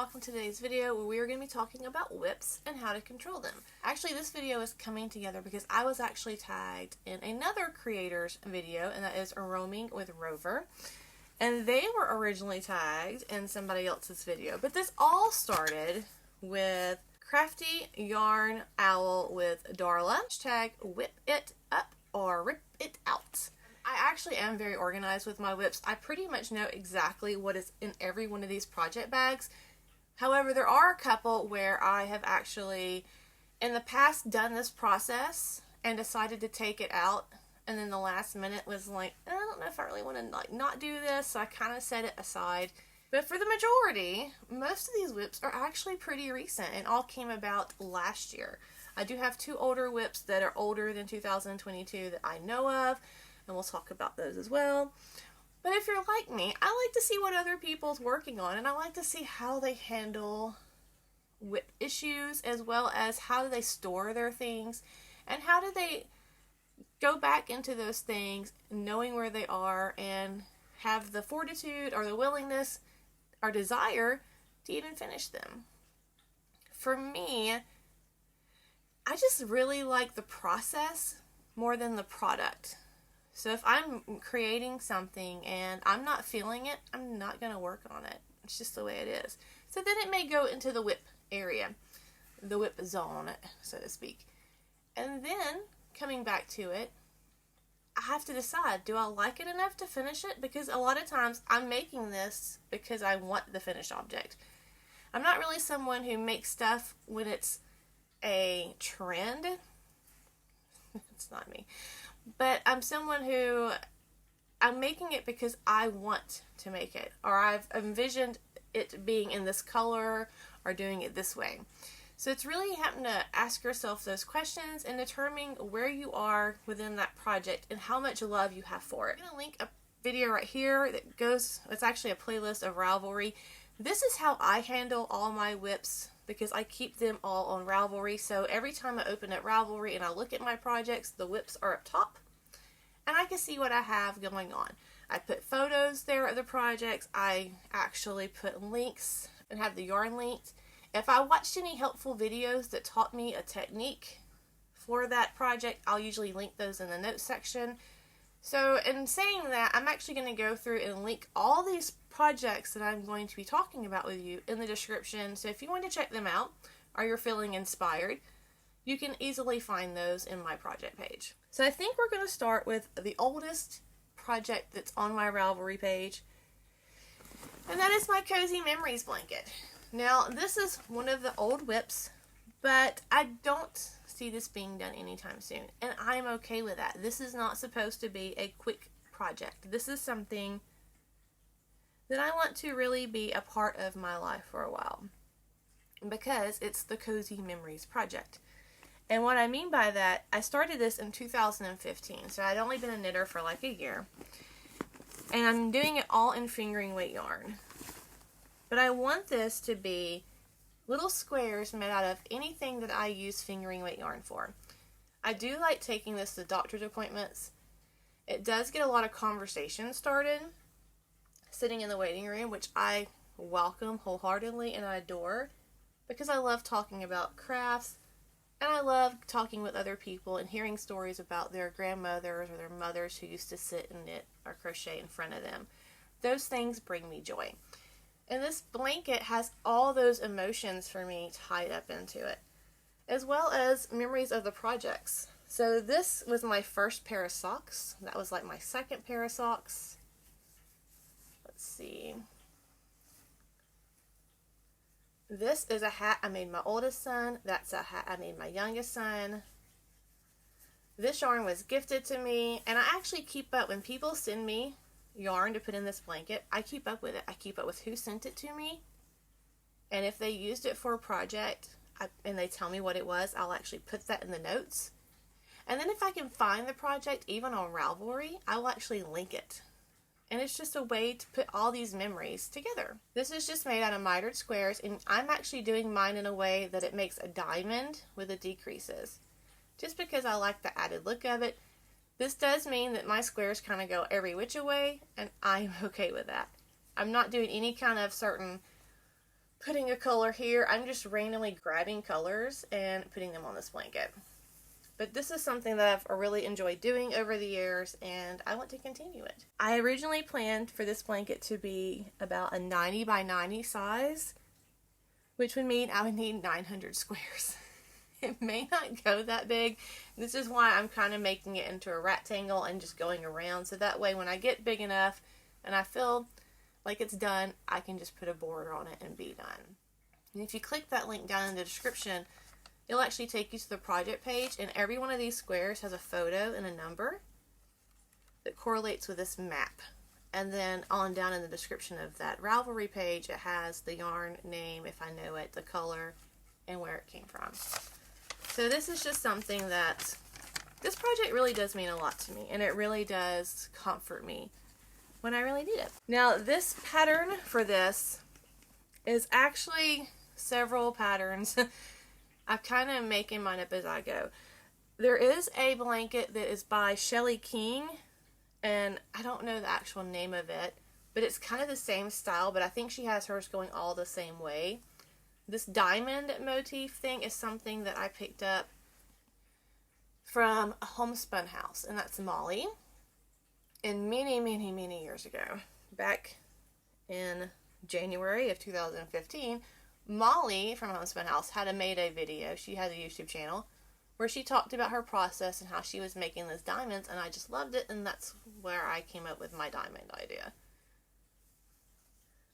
off in today's video where we are going to be talking about WIPs and how to control them. Actually, this video is coming together because I was actually tagged in another creator's video, and that is Roaming with Rover. And they were originally tagged in somebody else's video. But this all started with Crafty Yarn Owl with Darla. Hashtag whip it up or rip it out. I actually am very organized with my WIPs. I pretty much know exactly what is in every one of these project bags. However, there are a couple where I have actually in the past done this process and decided to take it out, and then the last minute was like, I don't know if I really want to not do this, so I kind of set it aside. But for the majority, most of these WIPs are actually pretty recent and all came about last year. I do have two older WIPs that are older than 2022 that I know of, and we'll talk about those as well. But if you're like me, I like to see what other people's working on, and I like to see how they handle WIP issues, as well as how do they store their things, and how do they go back into those things knowing where they are and have the fortitude or the willingness or desire to even finish them. For me, I just really like the process more than the product. So if I'm creating something and I'm not feeling it, I'm not going to work on it. It's just the way it is. So then it may go into the WIP area, the WIP zone, so to speak. And then, coming back to it, I have to decide, do I like it enough to finish it? Because a lot of times I'm making this because I want the finished object. I'm not really someone who makes stuff when it's a trend. It's not me. But I'm someone who, I'm making it because I want to make it, or I've envisioned it being in this color or doing it this way. So it's really having to ask yourself those questions and determining where you are within that project and how much love you have for it. I'm going to link a video right here that goes, it's actually a playlist of Ravelry. This is how I handle all my WIPs, because I keep them all on Ravelry. So every time I open up Ravelry and I look at my projects, the WIPs are up top and I can see what I have going on. I put photos there of the projects. I actually put links and have the yarn linked. If I watched any helpful videos that taught me a technique for that project, I'll usually link those in the notes section. So in saying that, I'm actually going to go through and link all these projects that I'm going to be talking about with you in the description. So if you want to check them out or you're feeling inspired, you can easily find those in my project page. So I think we're going to start with the oldest project that's on my Ravelry page, and that is my Cozy Memories blanket. Now this is one of the old WIPs, but I don't see this being done anytime soon, and I'm okay with that. This is not supposed to be a quick project. This is something that I want to really be a part of my life for a while, because it's the Cozy Memories project. And what I mean by that, I started this in 2015, so I'd only been a knitter for like a year, and I'm doing it all in fingering weight yarn. But I want this to be little squares made out of anything that I use fingering weight yarn for. I do like taking this to doctor's appointments. It does get a lot of conversation started sitting in the waiting room, which I welcome wholeheartedly and I adore, because I love talking about crafts, and I love talking with other people and hearing stories about their grandmothers or their mothers who used to sit and knit or crochet in front of them. Those things bring me joy. And this blanket has all those emotions for me tied up into it, as well as memories of the projects. So this was my first pair of socks. That was like my second pair of socks. Let's see. This is a hat I made my oldest son. That's a hat I made my youngest son. This yarn was gifted to me, and I actually keep up when people send me yarn to put in this blanket. I keep up with it. I keep up with who sent it to me, and if they used it for a project and they tell me what it was, I'll actually put that in the notes. And then if I can find the project even on Ravelry, I will actually link it. And it's just a way to put all these memories together. This is just made out of mitered squares, and I'm actually doing mine in a way that it makes a diamond with the decreases, just because I like the added look of it. This does mean that my squares kind of go every which way, and I'm okay with that. I'm not doing any kind of certain putting a color here. I'm just randomly grabbing colors and putting them on this blanket. But this is something that I've really enjoyed doing over the years, and I want to continue it. I originally planned for this blanket to be about a 90 by 90 size, which would mean I would need 900 squares. It may not go that big. This is why I'm kind of making it into a rectangle and just going around, so that way when I get big enough and I feel like it's done, I can just put a border on it and be done. And if you click that link down in the description, it'll actually take you to the project page, and every one of these squares has a photo and a number that correlates with this map. And then on down in the description of that Ravelry page, it has the yarn name, if I know it, the color, and where it came from. So this is just something that, this project really does mean a lot to me, and it really does comfort me when I really need it. Now this pattern for this is actually several patterns. I'm kind of making mine up as I go. There is a blanket that is by Shelly King, and I don't know the actual name of it, but it's kind of the same style, but I think she has hers going all the same way. This diamond motif thing is something that I picked up from a homespun house, and that's Molly. And many years ago, back in January of 2015, Molly from Homespun House had made a video. She has a YouTube channel where she talked about her process and how she was making those diamonds, and I just loved it, and that's where I came up with my diamond idea.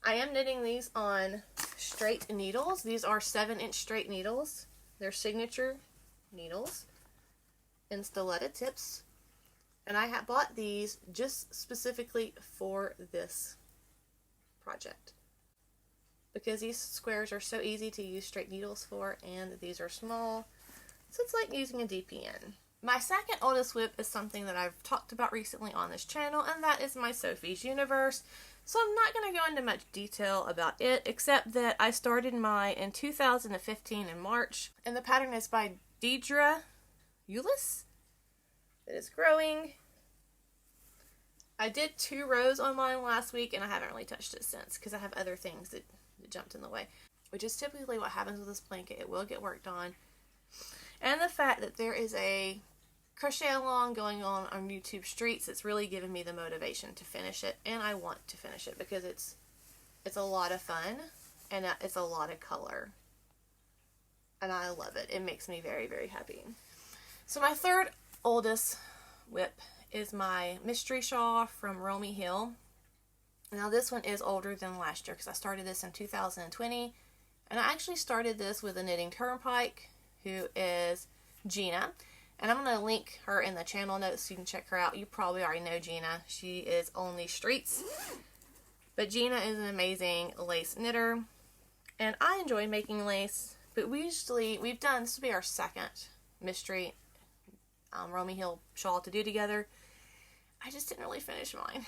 I am knitting these on straight needles. These are 7-inch straight needles. They're signature needles and stiletto tips, and I have bought these just specifically for this project, because these squares are so easy to use straight needles for, and these are small, so it's like using a DPN. My second oldest WIP is something that I've talked about recently on this channel, and that is my Sophie's Universe. So I'm not going to go into much detail about it, except that I started mine in 2015 in March, and the pattern is by Deidre Eulis. It is growing. I did 2 rows on mine last week, and I haven't really touched it since, because I have other things that jumped in the way, which is typically what happens with this blanket. It will get worked on. And the fact that there is a crochet along going on YTStreets, it's really given me the motivation to finish it, and I want to finish it because it's a lot of fun, and it's a lot of color, and I love it. It makes me very happy. So my third oldest WIP is my mystery shawl from Romy Hill. Now this one is older than last year because I started this in 2020, and I actually started this with a Knitting Turnpike, who is Gina, and I'm going to link her in the channel notes so you can check her out. You probably already know Gina. She is on these streets, but Gina is an amazing lace knitter, and I enjoy making lace, but we've done, this will be our second mystery Romy Hill shawl to do together. I just didn't really finish mine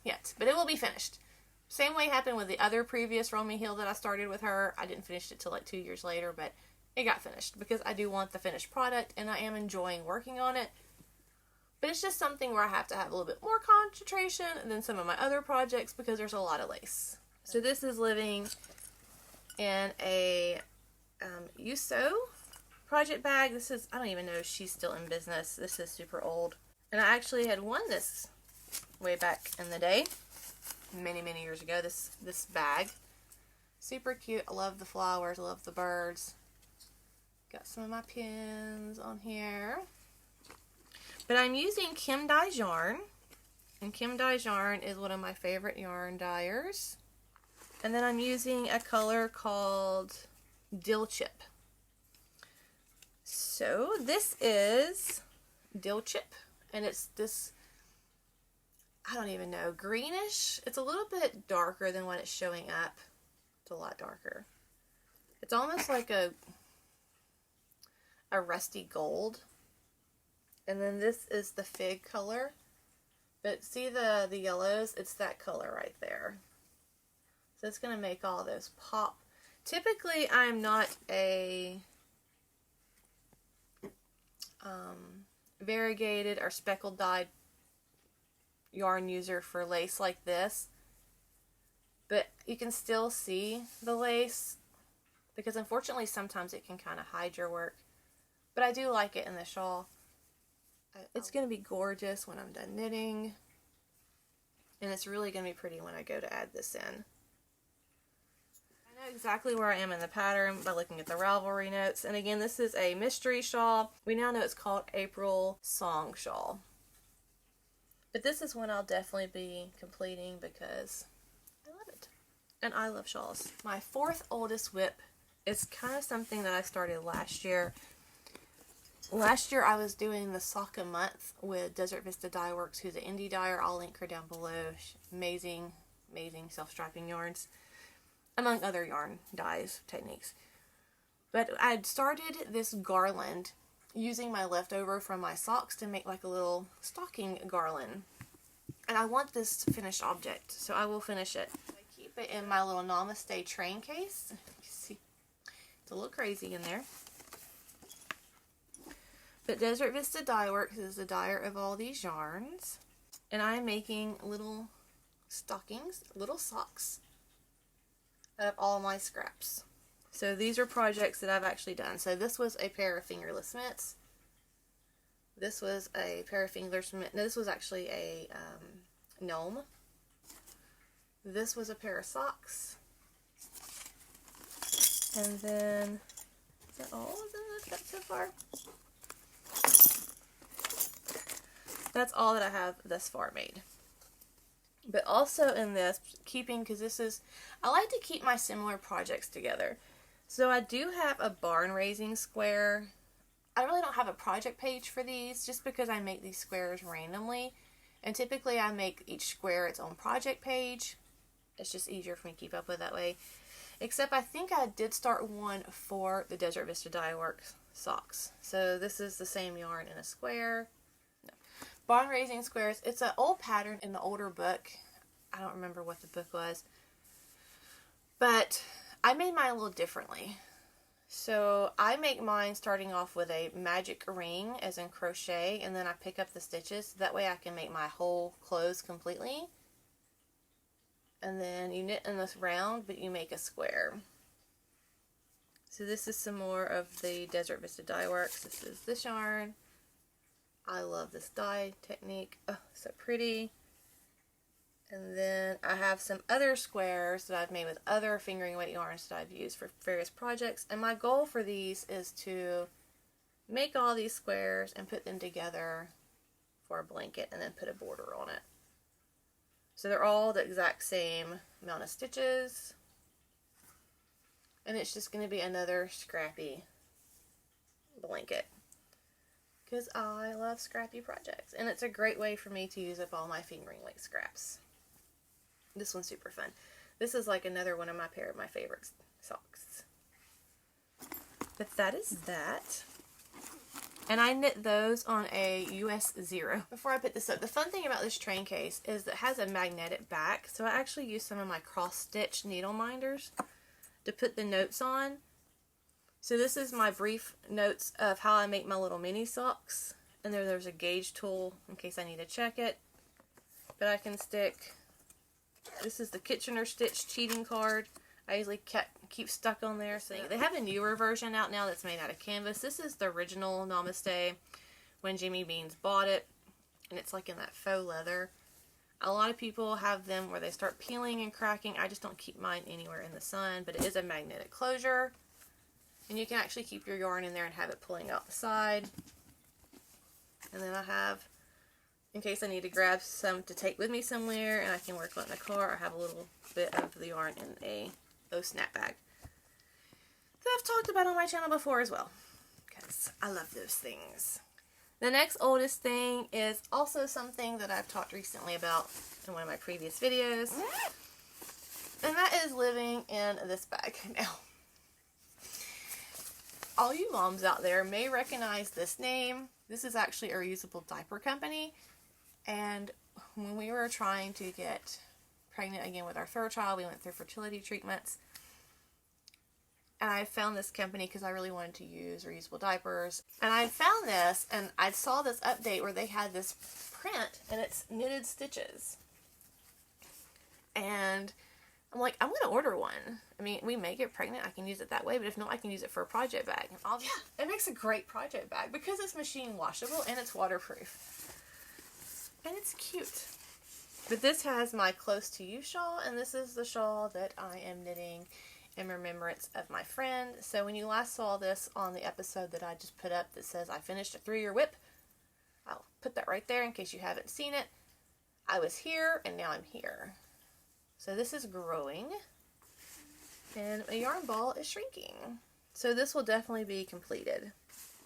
yet, but it will be finished. Same way happened with the other previous Romy Hill that I started with her. I didn't finish it till like 2 years later, but it got finished because I do want the finished product, and I am enjoying working on it. But it's just something where I have to have a little bit more concentration than some of my other projects because there's a lot of lace. So this is living in a Yuso project bag. This is, I don't even know if she's still in business. This is super old. And I actually had won this way back in the day, many years ago, this bag. Super cute. I love the flowers. I love the birds. Got some of my pins on here. But I'm using Kim Dye's yarn. And Kim Dye's yarn is one of my favorite yarn dyers. And then I'm using a color called Dill Chip. So this is Dill Chip. And it's this, I don't even know, greenish. It's a little bit darker than what it's showing up. It's a lot darker. It's almost like a rusty gold. And then this is the fig color. But see the yellows? It's that color right there. So it's going to make all those pop. Typically, I'm not a variegated or speckled dyed yarn user for lace like this. but you can still see the lace because unfortunately sometimes it can kind of hide your work. But I do like it in the shawl. It's going to be gorgeous when I'm done knitting, and it's really going to be pretty when I go to add this in. I know exactly where I am in the pattern by looking at the Ravelry notes, and again, this is a mystery shawl. We now know it's called April Song Shawl. But this is one I'll definitely be completing because I love it. And I love shawls. My fourth oldest WIP is kind of something that I started last year. Last year I was doing the sock a month with Desert Vista Dye Works, who's an indie dyer. I'll link her down below. Amazing, amazing self-striping yarns, among other yarn dyes techniques. But I'd started this garland using my leftover from my socks to make like a little stocking garland. And I want this finished object, so I will finish it. I keep it in my little Namaste train case. You can see it's a little crazy in there. But Desert Vista Dye Works is the dyer of all these yarns. And I am making little stockings, little socks, out of all my scraps. So these are projects that I've actually done. So this was a pair of fingerless mitts. This was a pair of fingerless mitts. No, this was actually a gnome. This was a pair of socks. And then, is that all of them I've got so far? That's all that I have thus far made. But also in this, because this is, I like to keep my similar projects together. So I do have a barn raising square. I really don't have a project page for these just because I make these squares randomly. And typically I make each square its own project page. It's just easier for me to keep up with that way. Except I think I did start one for the Desert Vista Dye Works socks. So this is the same yarn in a square. No. Barn raising squares. It's an old pattern in the older book. I don't remember what the book was. But I made mine a little differently. So I make mine starting off with a magic ring, as in crochet, and then I pick up the stitches. That way I can make my whole clothes completely. And then you knit in this round, but you make a square. So this is some more of the Desert Vista Dye Works. This is this yarn. I love this dye technique. Oh, so pretty. And then I have some other squares that I've made with other fingering weight yarns that I've used for various projects. And my goal for these is to make all these squares and put them together for a blanket and then put a border on it. So they're all the exact same amount of stitches. And it's just going to be another Scrappy blanket. Because I love Scrappy projects. And it's a great way for me to use up all my fingering weight scraps. This one's super fun. This is like another one of my favorite socks. But that is that. And I knit those on a US 0. Before I put this up, the fun thing about this train case is it has a magnetic back. So I actually use some of my cross stitch needle minders to put the notes on. So this is my brief notes of how I make my little mini socks. And there's a gauge tool in case I need to check it. But I can stick, this is the Kitchener Stitch cheating card. I usually keep stuck on there. So they have a newer version out now that's made out of canvas. This is the original Namaste when Jimmy Beans bought it. And it's like in that faux leather. A lot of people have them where they start peeling and cracking. I just don't keep mine anywhere in the sun. But it is a magnetic closure. And you can actually keep your yarn in there and have it pulling out the side. And then I have, in case I need to grab some to take with me somewhere and I can work on it in the car, I have a little bit of the yarn in a snap bag that I've talked about on my channel before as well, because I love those things. The next oldest thing is also something that I've talked recently about in one of my previous videos, and that is living in this bag. Now, all you moms out there may recognize this name. This is actually a reusable diaper company, and when we were trying to get pregnant again with our third child, we went through fertility treatments, and I found this company because I really wanted to use reusable diapers. And I found this, and I saw this update where they had this print, and it's knitted stitches. And I'm like, I'm going to order one. I mean, we may get pregnant. I can use it that way. But if not, I can use it for a project bag. And yeah, it makes a great project bag because it's machine washable and it's waterproof. And it's cute. But this has my Close to You shawl. And this is the shawl that I am knitting in remembrance of my friend. So when you last saw this on the episode that I just put up that says I finished a 3-year WIP, I'll put that right there in case you haven't seen it. I was here and now I'm here. So this is growing and a yarn ball is shrinking. So this will definitely be completed.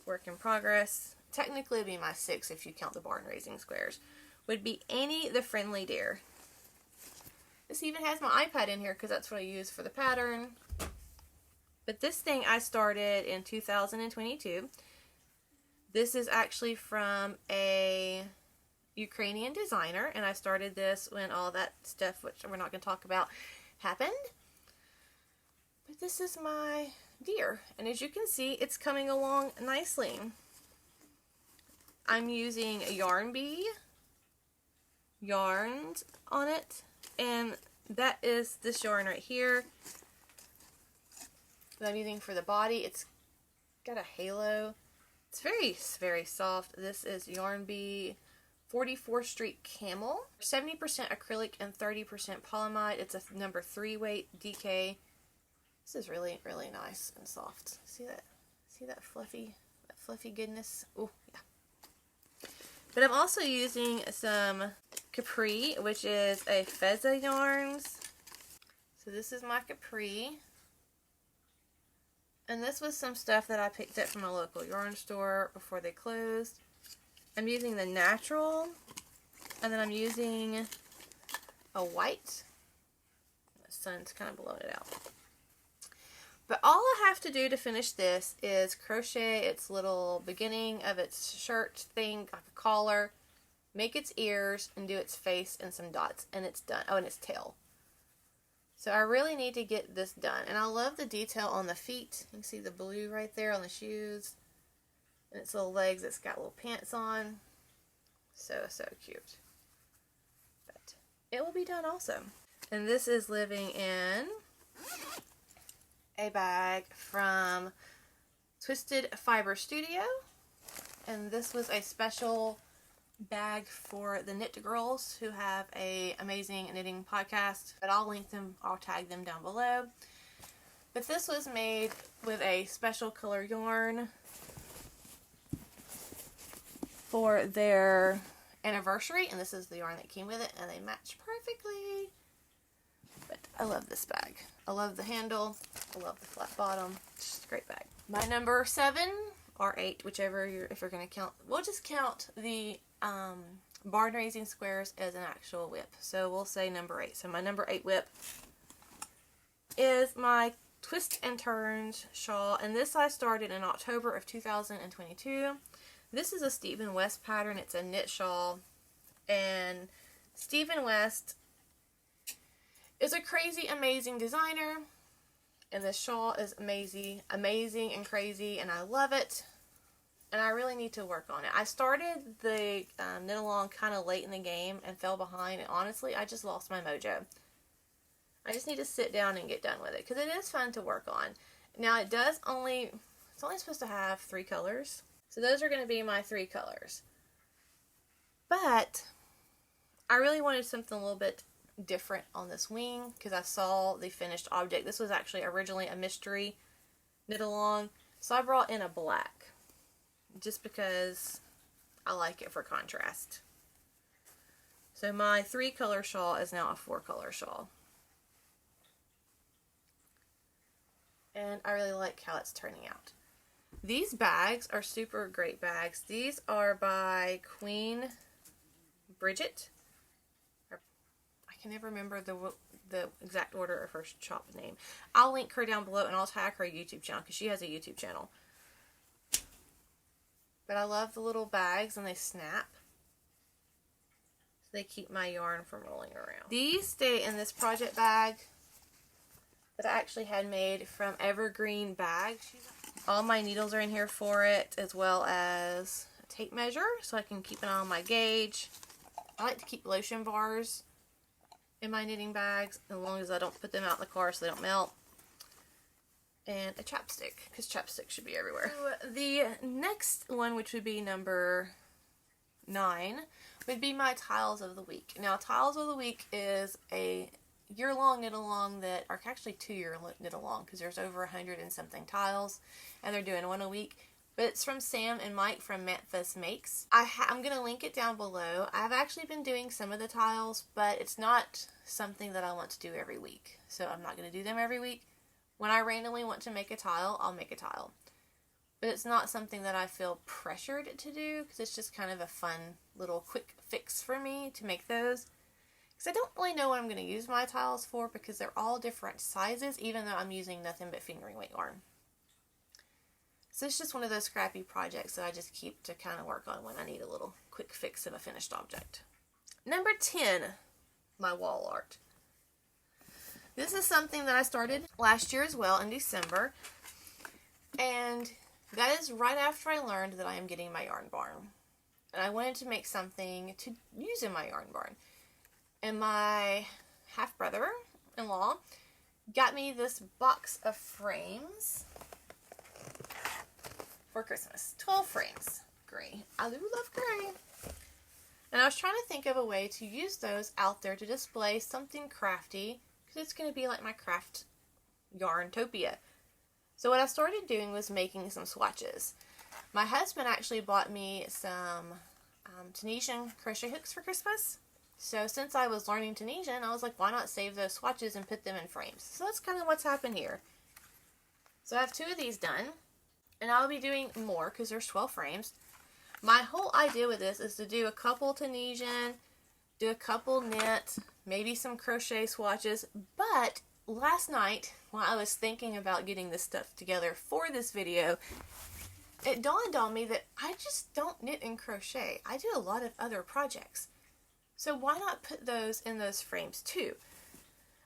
Work in progress. Technically it'd be my 6 if you count the barn raising squares. Would be Annie the Friendly Deer. This even has my iPad in here because that's what I use for the pattern. But this thing I started in 2022. This is actually from a Ukrainian designer, and I started this when all that stuff, which we're not going to talk about, happened. But this is my deer, and as you can see, it's coming along nicely. I'm using a yarn bee yarns on it, and that is this yarn right here that I'm using for the body. It's got a halo. It's very soft. This is Yarn Bee 44th Street Camel. 70% acrylic and 30% polyamide. It's a number 3 weight DK. This is really nice and soft. See that? See that fluffy goodness? Oh, yeah. But I'm also using some Capri, which is a Fezza yarns. So this is my Capri. And this was some stuff that I picked up from a local yarn store before they closed. I'm using the natural, and then I'm using a white. The sun's kind of blowing it out. But all I have to do to finish this is crochet its little beginning of its shirt thing, like a collar, make its ears, and do its face and some dots, and it's done. Oh, and its tail. So I really need to get this done. And I love the detail on the feet. You can see the blue right there on the shoes. And its little legs, it's got little pants on. So cute. But it will be done also. And this is living in a bag from Twisted Fiber Studio. And this was a special bag for the Knit Girls who have a amazing knitting podcast. But I'll link them, I'll tag them down below. But this was made with a special color yarn for their anniversary, and this is the yarn that came with it, and they match perfectly. But I love this bag. I love the handle. I love the flat bottom. It's just a great bag. My number 7 or 8, whichever if you're going to count. We'll just count the barn raising squares as an actual WIP. So we'll say number 8. So my number 8 WIP is my Twist and Turns shawl, and this I started in October of 2022. This is a Stephen West pattern. It's a knit shawl, and Stephen West is a crazy, amazing designer, and this shawl is amazing and crazy, and I love it, and I really need to work on it. I started the knit along kind of late in the game and fell behind, and honestly, I just lost my mojo. I just need to sit down and get done with it, because it is fun to work on. Now, it's only supposed to have 3 colors. So those are going to be my 3 colors. But I really wanted something a little bit different on this wing because I saw the finished object. This was actually originally a mystery knit along. So I brought in a black just because I like it for contrast. So my 3 color shawl is now a 4 color shawl. And I really like how it's turning out. These bags are super great bags. These are by Queen Bridget. I can never remember the exact order of her shop name. I'll link her down below, and I'll tag her YouTube channel because she has a YouTube channel. But I love the little bags, and they snap. So they keep my yarn from rolling around. These stay in this project bag that I actually had made from Evergreen Bags. All my needles are in here for it, as well as a tape measure, so I can keep an eye on my gauge. I like to keep lotion bars in my knitting bags, as long as I don't put them out in the car so they don't melt. And a chapstick, because chapstick should be everywhere. So the next one, which would be number 9, would be my tiles of the week. Now, tiles of the week is a year-long knit-along that are actually 2-year knit-along, because there's over 100 and something tiles, and they're doing one a week. But it's from Sam and Mike from Memphis Makes. I'm going to link it down below. I've actually been doing some of the tiles, but it's not something that I want to do every week. So I'm not going to do them every week. When I randomly want to make a tile, I'll make a tile. But it's not something that I feel pressured to do, because it's just kind of a fun little quick fix for me to make those. Because I don't really know what I'm going to use my tiles for, because they're all different sizes, even though I'm using nothing but fingering weight yarn. So it's just one of those scrappy projects that I just keep to kind of work on when I need a little quick fix of a finished object. Number 10, my wall art. This is something that I started last year as well in December, and that is right after I learned that I am getting my yarn barn. And I wanted to make something to use in my yarn barn. And my half-brother-in-law got me this box of frames for Christmas. 12 frames. Gray. I do love gray. And I was trying to think of a way to use those out there to display something crafty, because it's going to be like my craft yarn-topia. So what I started doing was making some swatches. My husband actually bought me some Tunisian crochet hooks for Christmas. So since I was learning Tunisian, I was like, why not save those swatches and put them in frames? So that's kind of what's happened here. So I have 2 of these done, and I'll be doing more because there's 12 frames. My whole idea with this is to do a couple Tunisian, do a couple knit, maybe some crochet swatches, but last night, while I was thinking about getting this stuff together for this video, it dawned on me that I just don't knit and crochet. I do a lot of other projects. So why not put those in those frames too?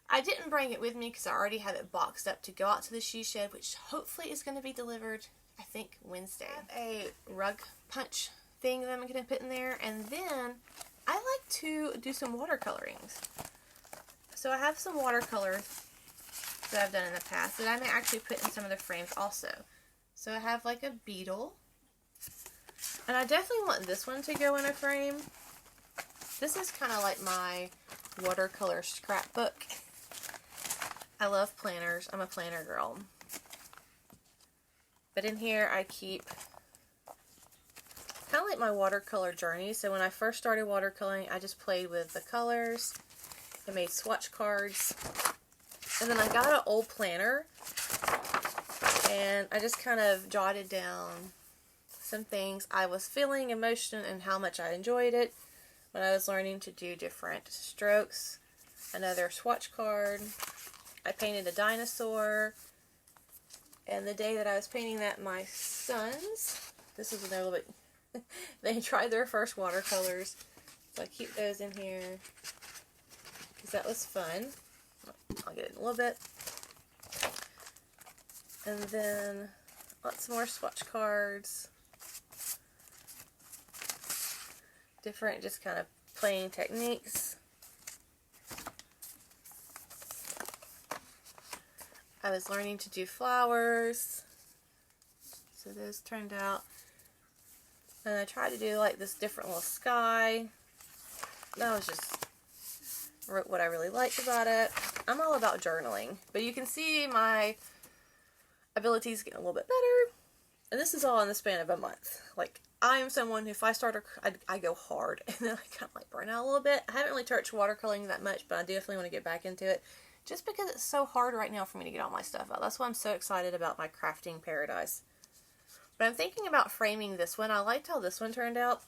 I didn't bring it with me because I already have it boxed up to go out to the she shed, which hopefully is going to be delivered, I think, Wednesday. I have a rug punch thing that I'm going to put in there, and then I like to do some watercolorings. So I have some watercolors that I've done in the past that I may actually put in some of the frames also. So I have like a beetle, and I definitely want this one to go in a frame. This is kind of like my watercolor scrapbook. I love planners. I'm a planner girl. But in here I keep kind of like my watercolor journey. So when I first started watercoloring, I just played with the colors. I made swatch cards. And then I got an old planner, and I just kind of jotted down some things I was feeling, emotion, and how much I enjoyed it when I was learning to do different strokes. Another swatch card. I painted a dinosaur. And the day that I was painting that, my sons, this is when they're a little bit, they tried their first watercolors. So I keep those in here because that was fun. I'll get it in a little bit. And then lots more swatch cards. Different just kind of playing techniques. I was learning to do flowers. So those turned out. And I tried to do like this different little sky. That was just what I really liked about it. I'm all about journaling, but you can see my abilities getting a little bit better. And this is all in the span of a month. Like, I am someone who, if I start, I go hard, and then I kind of like burn out a little bit. I haven't really touched watercoloring that much, but I definitely want to get back into it. Just because it's so hard right now for me to get all my stuff out. That's why I'm so excited about my crafting paradise. But I'm thinking about framing this one. I liked how this one turned out.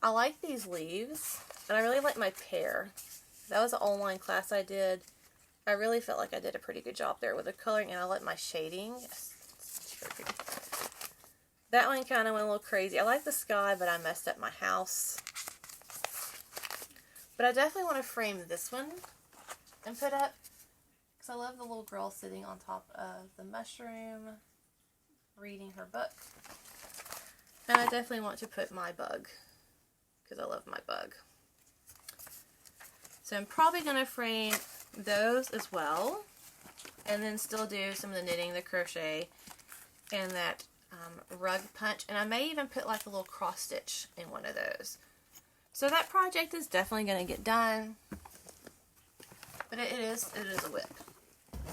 I like these leaves, and I really like my pear. That was an online class I did. I really felt like I did a pretty good job there with the coloring, and I like my shading. That one kind of went a little crazy. I like the sky, but I messed up my house. But I definitely want to frame this one and put up, because I love the little girl sitting on top of the mushroom, reading her book. And I definitely want to put my bug, because I love my bug. So So I'm probably going to frame those as well, and then still do some of the knitting, the crochet, and that rug punch. And I may even put like a little cross stitch in one of those. So that project is definitely going to get done, but it is a WIP,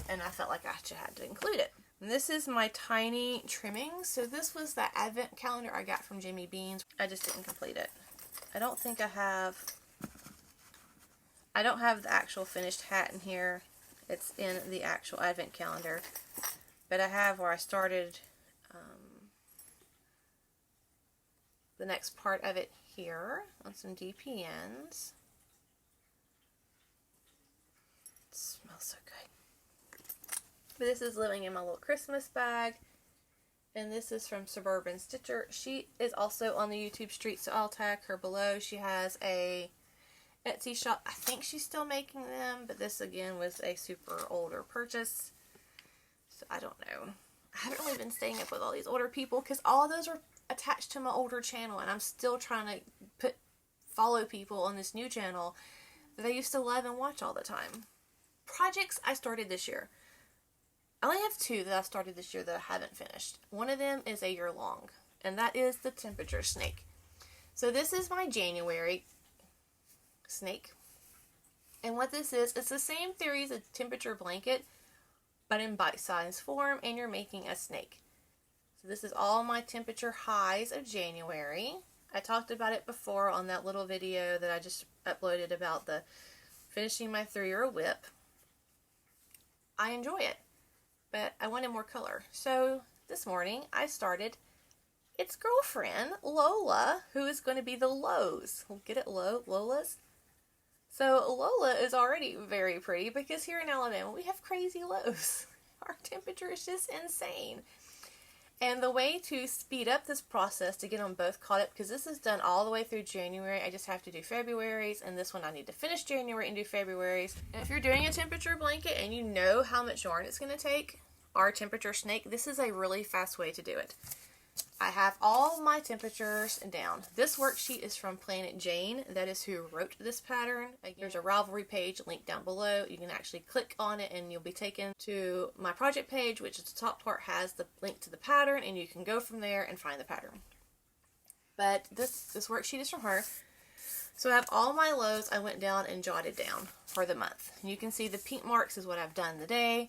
and I felt like I just had to include it. And this is my tiny trimming. So this was the advent calendar I got from Jimmy Beans. I just didn't complete it. I don't think I have the actual finished hat in here. It's in the actual advent calendar, but I have where I started the next part of it here on some DPNs. It smells so good. But this is living in my little Christmas bag, and this is from Suburban Stitcher. She is also on the YTStreets, so I'll tag her below. She has a Etsy shop. I think she's still making them, but this again was a super older purchase, so I don't know. I haven't really been staying up with all these older people because all of those are attached to my older channel, and I'm still trying to follow people on this new channel that I used to love and watch all the time. Projects I started this year. I only have 2 that I've started this year that I haven't finished. One of them is a year long, and that is the temperature snake. So this is my January snake, and what this is, it's the same theory as a temperature blanket, but in bite-sized form, and you're making a snake. So this is all my temperature highs of January. I talked about it before on that little video that I just uploaded about the finishing my 3-year WIP. I enjoy it, but I wanted more color. So this morning I started its girlfriend, Lola, who is going to be the Lows. Get it, Lola's? So Lola is already very pretty because here in Alabama we have crazy lows. Our temperature is just insane. And the way to speed up this process to get them both caught up, because this is done all the way through January, I just have to do February's, and this one I need to finish January and do February's. And if you're doing a temperature blanket and you know how much yarn it's going to take, our temperature snake, this is a really fast way to do it. I have all my temperatures down. This worksheet is from Planet Jane. That is who wrote this pattern. There's a Ravelry page linked down below. You can actually click on it and you'll be taken to my project page, which is the top part has the link to the pattern, and you can go from there and find the pattern. But this worksheet is from her. So I have all my lows I went down and jotted down for the month. And you can see the pink marks is what I've done the day.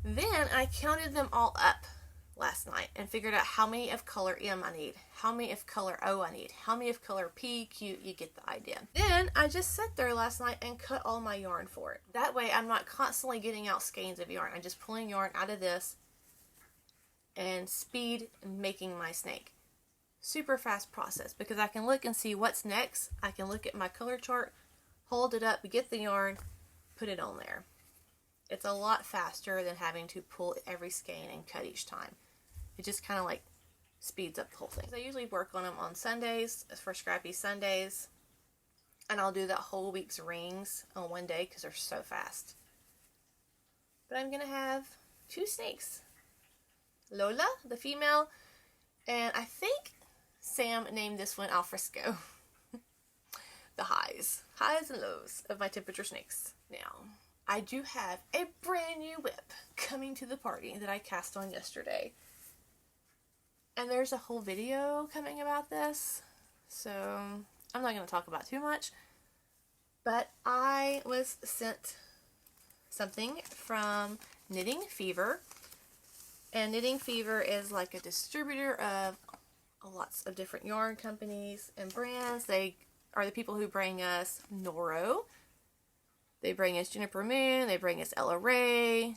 Then I counted them all up last night and figured out how many of color M I need, how many of color O I need, how many of color P, Q, you get the idea. Then I just sat there last night and cut all my yarn for it. That way I'm not constantly getting out skeins of yarn. I'm just pulling yarn out of this and speed making my snake. Super fast process because I can look and see what's next. I can look at my color chart, hold it up, get the yarn, put it on there. It's a lot faster than having to pull every skein and cut each time. It just kind of like speeds up the whole thing. I usually work on them on Sundays for Scrappy Sundays, and I'll do that whole week's rings on one day because they're so fast. But I'm going to have 2 snakes. Lola, the female, and I think Sam named this one Alfresco. The highs and lows of my temperature snakes. Now, I do have a brand new WIP coming to the party that I cast on yesterday. And there's a whole video coming about this, so I'm not going to talk about too much. But I was sent something from Knitting Fever. And Knitting Fever is like a distributor of lots of different yarn companies and brands. They are the people who bring us Noro. They bring us Juniper Moon. They bring us Ella Ray.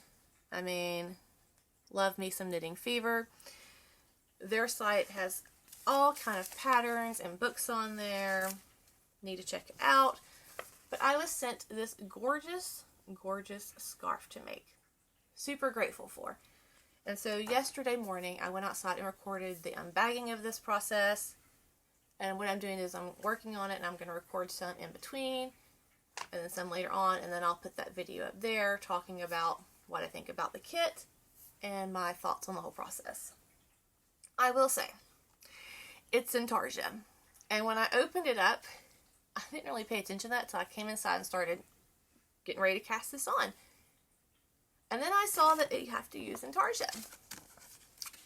I mean, love me some Knitting Fever. Their site has all kind of patterns and books on there. Need to check it out. But I was sent this gorgeous, gorgeous scarf to make. Super grateful for. And so yesterday morning, I went outside and recorded the unbagging of this process. And what I'm doing is I'm working on it, and I'm going to record some in between, and then some later on, and then I'll put that video up there talking about what I think about the kit and my thoughts on the whole process. I will say, it's in Tarja. And when I opened it up, I didn't really pay attention to that until I came inside and started getting ready to cast this on. And then I saw that you have to use intarsia.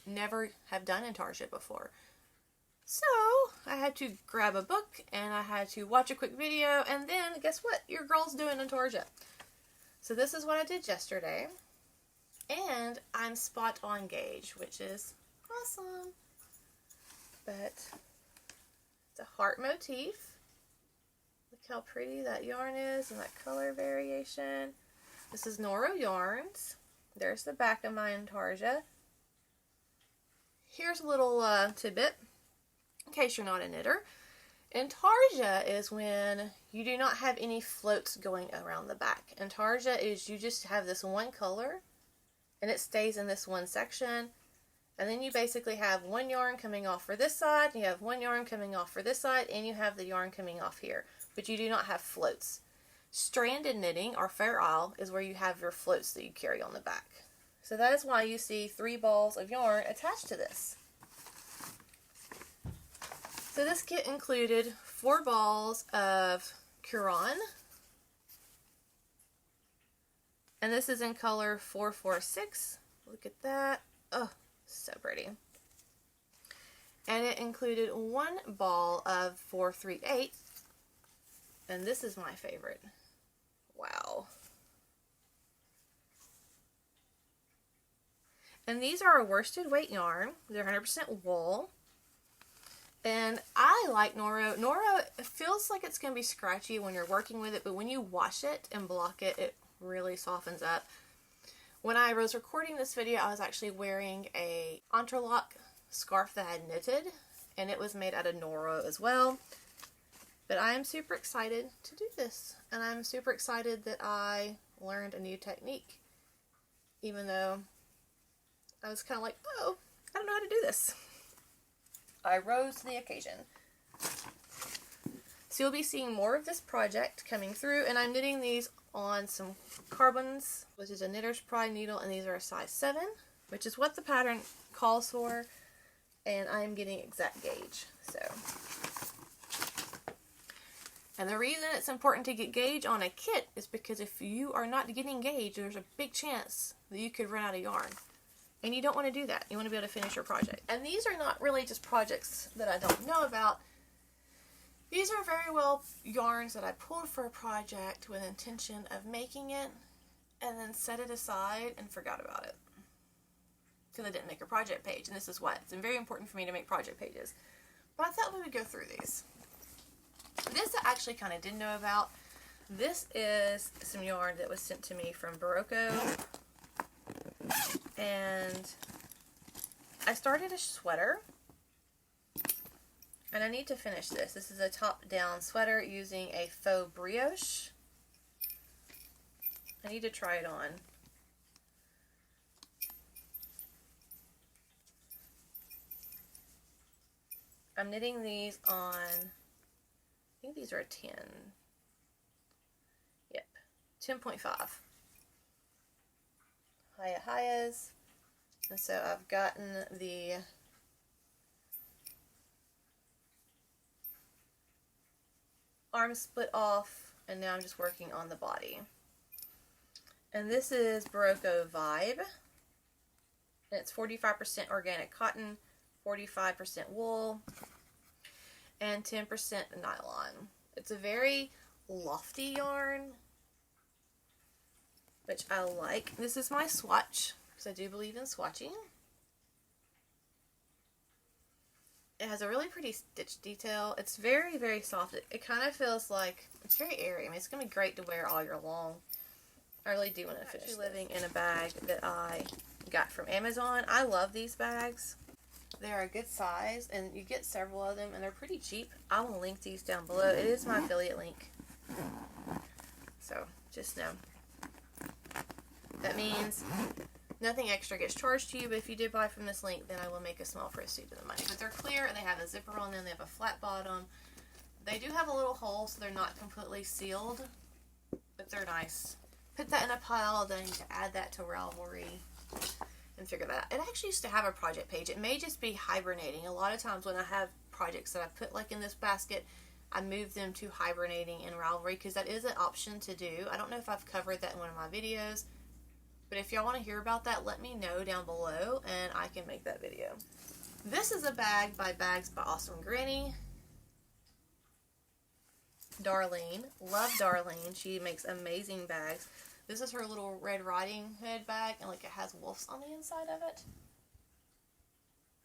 Never have done intarsia before. So I had to grab a book and I had to watch a quick video, and then guess what? Your girl's doing intarsia. So this is what I did yesterday. And I'm spot on gauge, which is awesome. But it's a heart motif. Look how pretty that yarn is and that color variation. This is Noro Yarns. There's the back of my intarsia. Here's a little tidbit, in case you're not a knitter. Intarsia is when you do not have any floats going around the back. Intarsia is you just have this one color, and it stays in this one section. And then you basically have one yarn coming off for this side, you have one yarn coming off for this side, and you have the yarn coming off here. But you do not have floats. Stranded knitting, or Fair Isle, is where you have your floats that you carry on the back. So that is why you see 3 balls of yarn attached to this. So this kit included 4 balls of Curon. And this is in color 446. Look at that. Oh, so pretty. And it included 1 ball of 438. And this is my favorite. Wow. And these are a worsted weight yarn. They're 100% wool. And I like Noro. Noro, it feels like it's going to be scratchy when you're working with it, but when you wash it and block it, it really softens up. When I was recording this video, I was actually wearing a entrelock scarf that I had knitted, and it was made out of Noro as well. But I am super excited to do this, and I'm super excited that I learned a new technique, even though I was kind of like, oh, I don't know how to do this. I rose to the occasion. So you'll be seeing more of this project coming through, and I'm knitting these on some carbons, which is a Knitter's Pride needle, and these are a size 7, which is what the pattern calls for, and I am getting exact gauge. So, and the reason it's important to get gauge on a kit is because if you are not getting gauge, there's a big chance that you could run out of yarn. And you don't want to do that. You want to be able to finish your project. And these are not really just projects that I don't know about. These are very well yarns that I pulled for a project with intention of making it and then set it aside and forgot about it. Because I didn't make a project page. And this is why. It's very important for me to make project pages. But I thought we would go through these. This I actually kind of didn't know about. This is some yarn that was sent to me from Barocco. And I started a sweater. And I need to finish this. This is a top-down sweater using a faux brioche. I need to try it on. I'm knitting these on, I think these are a 10. Yep, 10.5. Hayas. And so I've gotten the arm split off, and now I'm just working on the body. And this is Barocco Vibe, and it's 45% organic cotton, 45% wool, and 10% nylon. It's a very lofty yarn, which I like. This is my swatch, because I do believe in swatching. It has a really pretty stitch detail. It's very, very soft. It kind of feels like, it's very airy. I mean, it's going to be great to wear all year long. I really do want to finish this. Living in a bag that I got from Amazon. I love these bags. They are a good size, and you get several of them, and they're pretty cheap. I will link these down below. It is my affiliate link. So, just know. That means nothing extra gets charged to you, but if you did buy from this link, then I will make a small proceed of the money. But they're clear, and they have a zipper on them. They have a flat bottom. They do have a little hole, so they're not completely sealed, but they're nice. Put that in a pile, then you can add that to Ravelry and figure that out. It actually used to have a project page. It may just be hibernating. A lot of times when I have projects that I put like in this basket, I moved them to hibernating in Ravelry because that is an option to do. I don't know if I've covered that in one of my videos, but if y'all want to hear about that, let me know down below and I can make that video. This is a bag by Bags by Awesome Granny. Darlene. Love Darlene. She makes amazing bags. This is her little Red Riding Hood bag, and like it has wolves on the inside of it.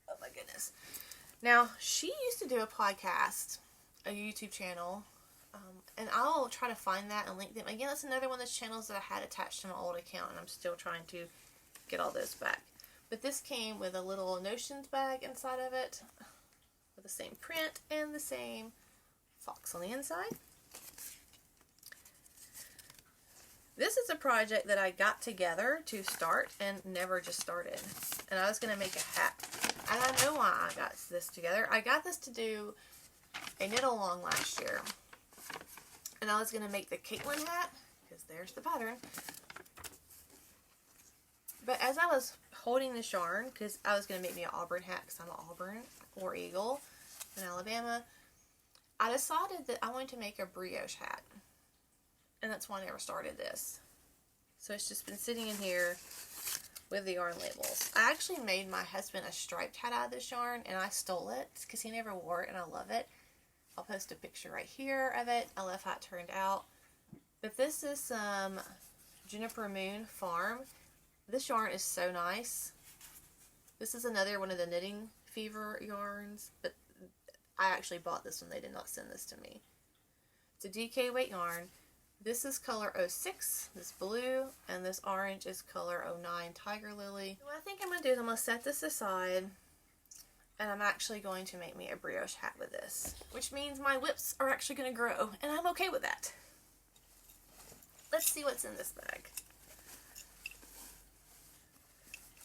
Oh my goodness. Now, she used to do a podcast, a YouTube channel, and I'll try to find that and link them. Again, that's another one of those channels that I had attached to my old account, and I'm still trying to get all those back. But this came with a little Notions bag inside of it, with the same print and the same fox on the inside. This is a project that I got together to start and never just started. And I was going to make a hat. And I know why I got this together. I got this to do a knit-along last year. And I was going to make the Caitlin hat, because there's the pattern. But as I was holding this yarn, because I was going to make me an Auburn hat, because I'm an Auburn or Eagle in Alabama, I decided that I wanted to make a brioche hat. And that's why I never started this. So it's just been sitting in here with the yarn labels. I actually made my husband a striped hat out of this yarn, and I stole it because he never wore it, and I love it. I'll post a picture right here of it. I love how it turned out. But this is some Juniper Moon Farm. This yarn is so nice. This is another one of the Knitting Fever yarns, but I actually bought this one. They did not send this to me. It's a DK weight yarn. This is color 06, this blue, and this orange is color 09, Tiger Lily. What I think I'm going to do is I'm going to set this aside, and I'm actually going to make me a brioche hat with this, which means my WIPs are actually going to grow, and I'm okay with that. Let's see what's in this bag.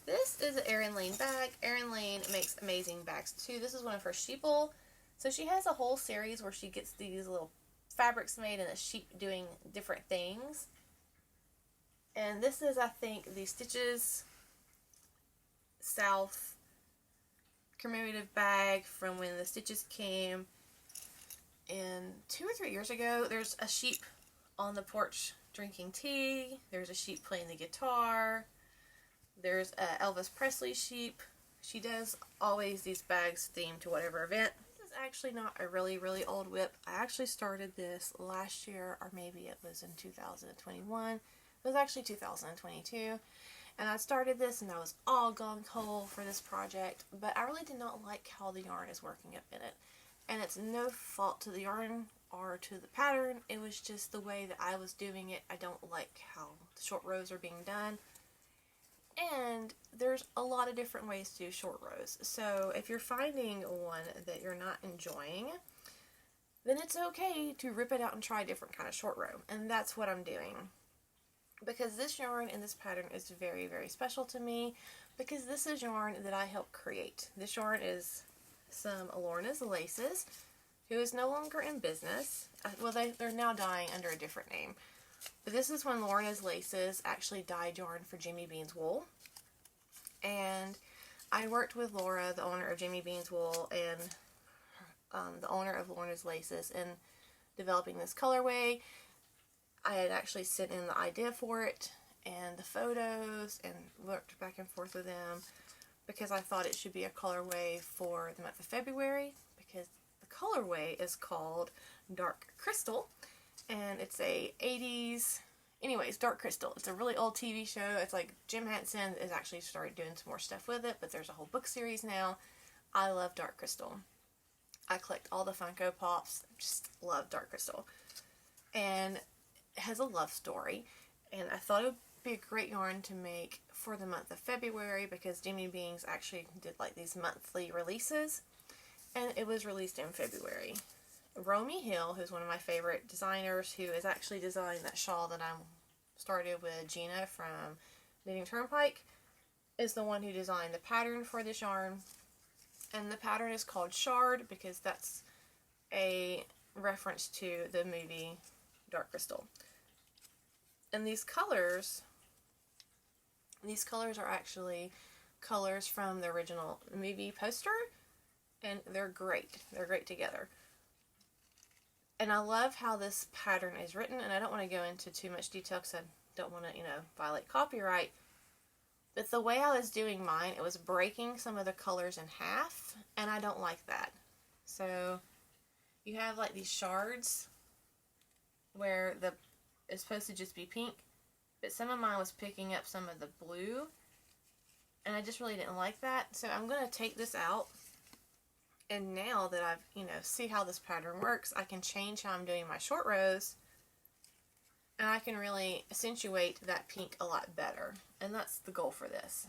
This is an Erin Lane bag. Erin Lane makes amazing bags too. This is one of her sheeple. So she has a whole series where she gets these little fabrics made and a sheep doing different things. And this is, I think, the Stitches South commemorative bag from when the Stitches came in 2 or 3 years ago. There's a sheep on the porch drinking tea. There's a sheep playing the guitar. There's a Elvis Presley sheep. She does always these bags themed to whatever event. This is actually not a really, really old WIP. I actually started this last year, or maybe it was in 2021. It was actually 2022. And I started this and I was all gung-ho for this project, but I really did not like how the yarn is working up in it. And it's no fault to the yarn or to the pattern. It was just the way that I was doing it. I don't like how the short rows are being done. And there's a lot of different ways to do short rows. So if you're finding one that you're not enjoying, then it's okay to rip it out and try a different kind of short row. And that's what I'm doing. Because this yarn and this pattern is very, very special to me. Because this is yarn that I helped create. This yarn is some Lorna's Laces, who is no longer in business. Well, they're now dying under a different name. But this is when Lorna's Laces actually dyed yarn for Jimmy Bean's Wool. And I worked with Laura, the owner of Jimmy Bean's Wool, and the owner of Lorna's Laces in developing this colorway. I had actually sent in the idea for it and the photos and worked back and forth with them because I thought it should be a colorway for the month of February, because the colorway is called Dark Crystal. And it's a 80s, anyways, Dark Crystal. It's a really old TV show. It's like Jim Henson has actually started doing some more stuff with it, but there's a whole book series now. I love Dark Crystal. I collect all the Funko Pops. Just love Dark Crystal. And it has a love story. And I thought it would be a great yarn to make for the month of February, because Jimmy Beans actually did like these monthly releases. And it was released in February. Romy Hill, who's one of my favorite designers, who has actually designed that shawl that I started with Gina from Knitting Turnpike, is the one who designed the pattern for this yarn. And the pattern is called Shard because that's a reference to the movie Dark Crystal. And these colors are actually colors from the original movie poster, and they're great. They're great together. And I love how this pattern is written, and I don't want to go into too much detail because I don't want to, violate copyright. But the way I was doing mine, it was breaking some of the colors in half, and I don't like that. So you have like these shards where it's supposed to just be pink, but some of mine was picking up some of the blue, and I just really didn't like that. So I'm going to take this out. And now that I've, see how this pattern works, I can change how I'm doing my short rows, and I can really accentuate that pink a lot better. And that's the goal for this.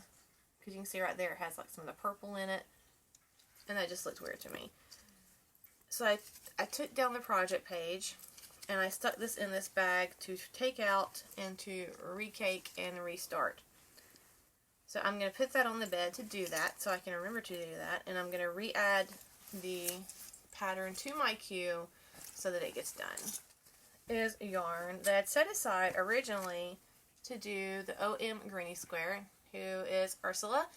Because you can see right there it has like some of the purple in it, and that just looked weird to me. So I took down the project page, and I stuck this in this bag to take out and to recake and restart. So I'm going to put that on the bed to do that, so I can remember to do that, and I'm going to re-add the pattern to my queue so that it gets done. Is yarn that I'd set aside originally to do the OM Granny Square, who is Ursula.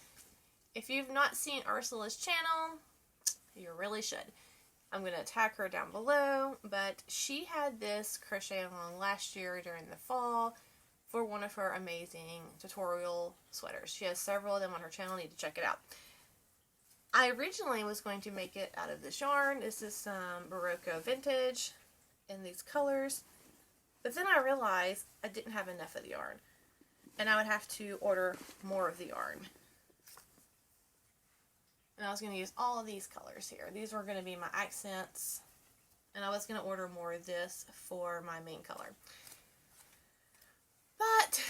If you've not seen Ursula's channel, you really should. I'm going to tag her down below, but she had this crochet along last year during the fall for one of her amazing tutorial sweaters. She has several of them on her channel. You need to check it out. I originally was going to make it out of this yarn. This is some Barocco vintage in these colors. But then I realized I didn't have enough of the yarn, and I would have to order more of the yarn. And I was going to use all of these colors here. These were going to be my accents, and I was going to order more of this for my main color. But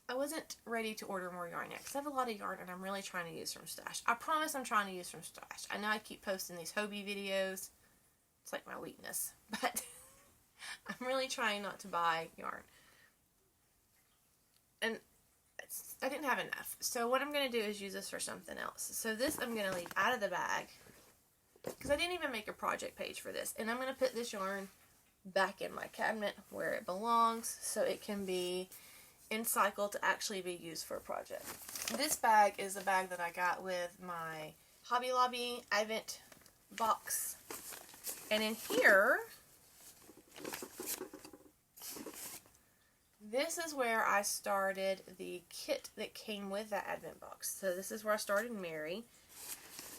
I wasn't ready to order more yarn yet because I have a lot of yarn and I'm really trying to use from stash. I promise I'm trying to use from stash. I know I keep posting these hobby videos. It's like my weakness, but I'm really trying not to buy yarn. And I didn't have enough. So what I'm going to do is use this for something else. So this I'm going to leave out of the bag because I didn't even make a project page for this. And I'm going to put this yarn back in my cabinet where it belongs so it can be in cycle to actually be used for a project. This bag is a bag that I got with my Hobby Lobby Advent box. And in here, this is where I started the kit that came with that Advent box. So this is where I started Mary.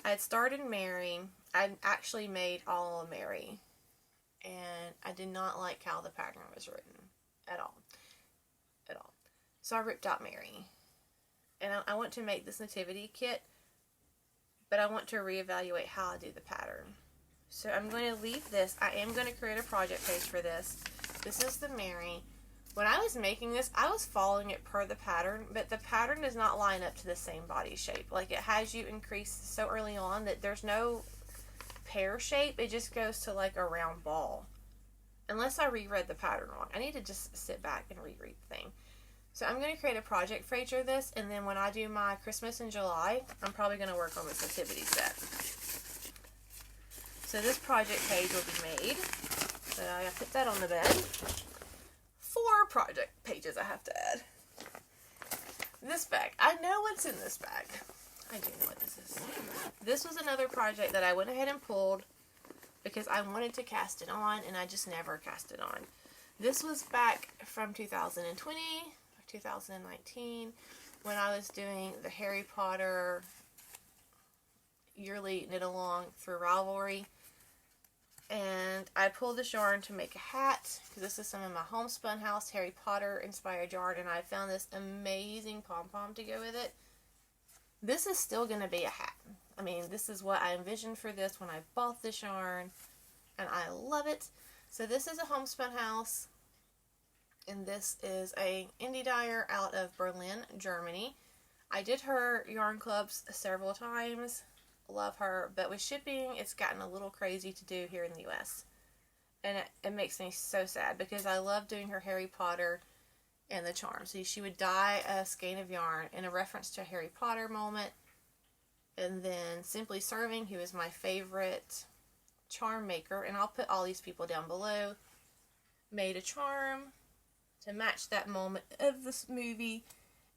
I had started Mary. I actually made all of Mary. And I did not like how the pattern was written at all. At all. So I ripped out Mary. And I want to make this nativity kit, but I want to reevaluate how I do the pattern. So I'm going to leave this. I am going to create a project page for this. This is the Mary. When I was making this, I was following it per the pattern, but the pattern does not line up to the same body shape. Like, it has you increase so early on that there's no pear shape. It just goes to like a round ball. Unless I reread the pattern wrong. I need to just sit back and reread the thing. So I'm going to create a project page for this, and then when I do my Christmas in July, I'm probably going to work on this nativity set. So this project page will be made. So I put that on the bed. 4 project pages I have to add. This bag. I know what's in this bag. I do know what this is. This was another project that I went ahead and pulled because I wanted to cast it on, and I just never cast it on. This was back from 2020 or 2019 when I was doing the Harry Potter yearly knit along through Ravelry. And I pulled this yarn to make a hat, because this is some of my Homespun House Harry Potter inspired yarn, and I found this amazing pom-pom to go with it. This is still going to be a hat. I mean, this is what I envisioned for this when I bought this yarn, and I love it. So this is a Homespun House, and this is a indie dyer out of Berlin, Germany. I did her yarn clubs several times. Love her, but with shipping, it's gotten a little crazy to do here in the US. And it makes me so sad because I love doing her Harry Potter and the charm. So she would dye a skein of yarn in a reference to a Harry Potter moment. And then Simply Serving, who is my favorite charm maker, and I'll put all these people down below, made a charm to match that moment of this movie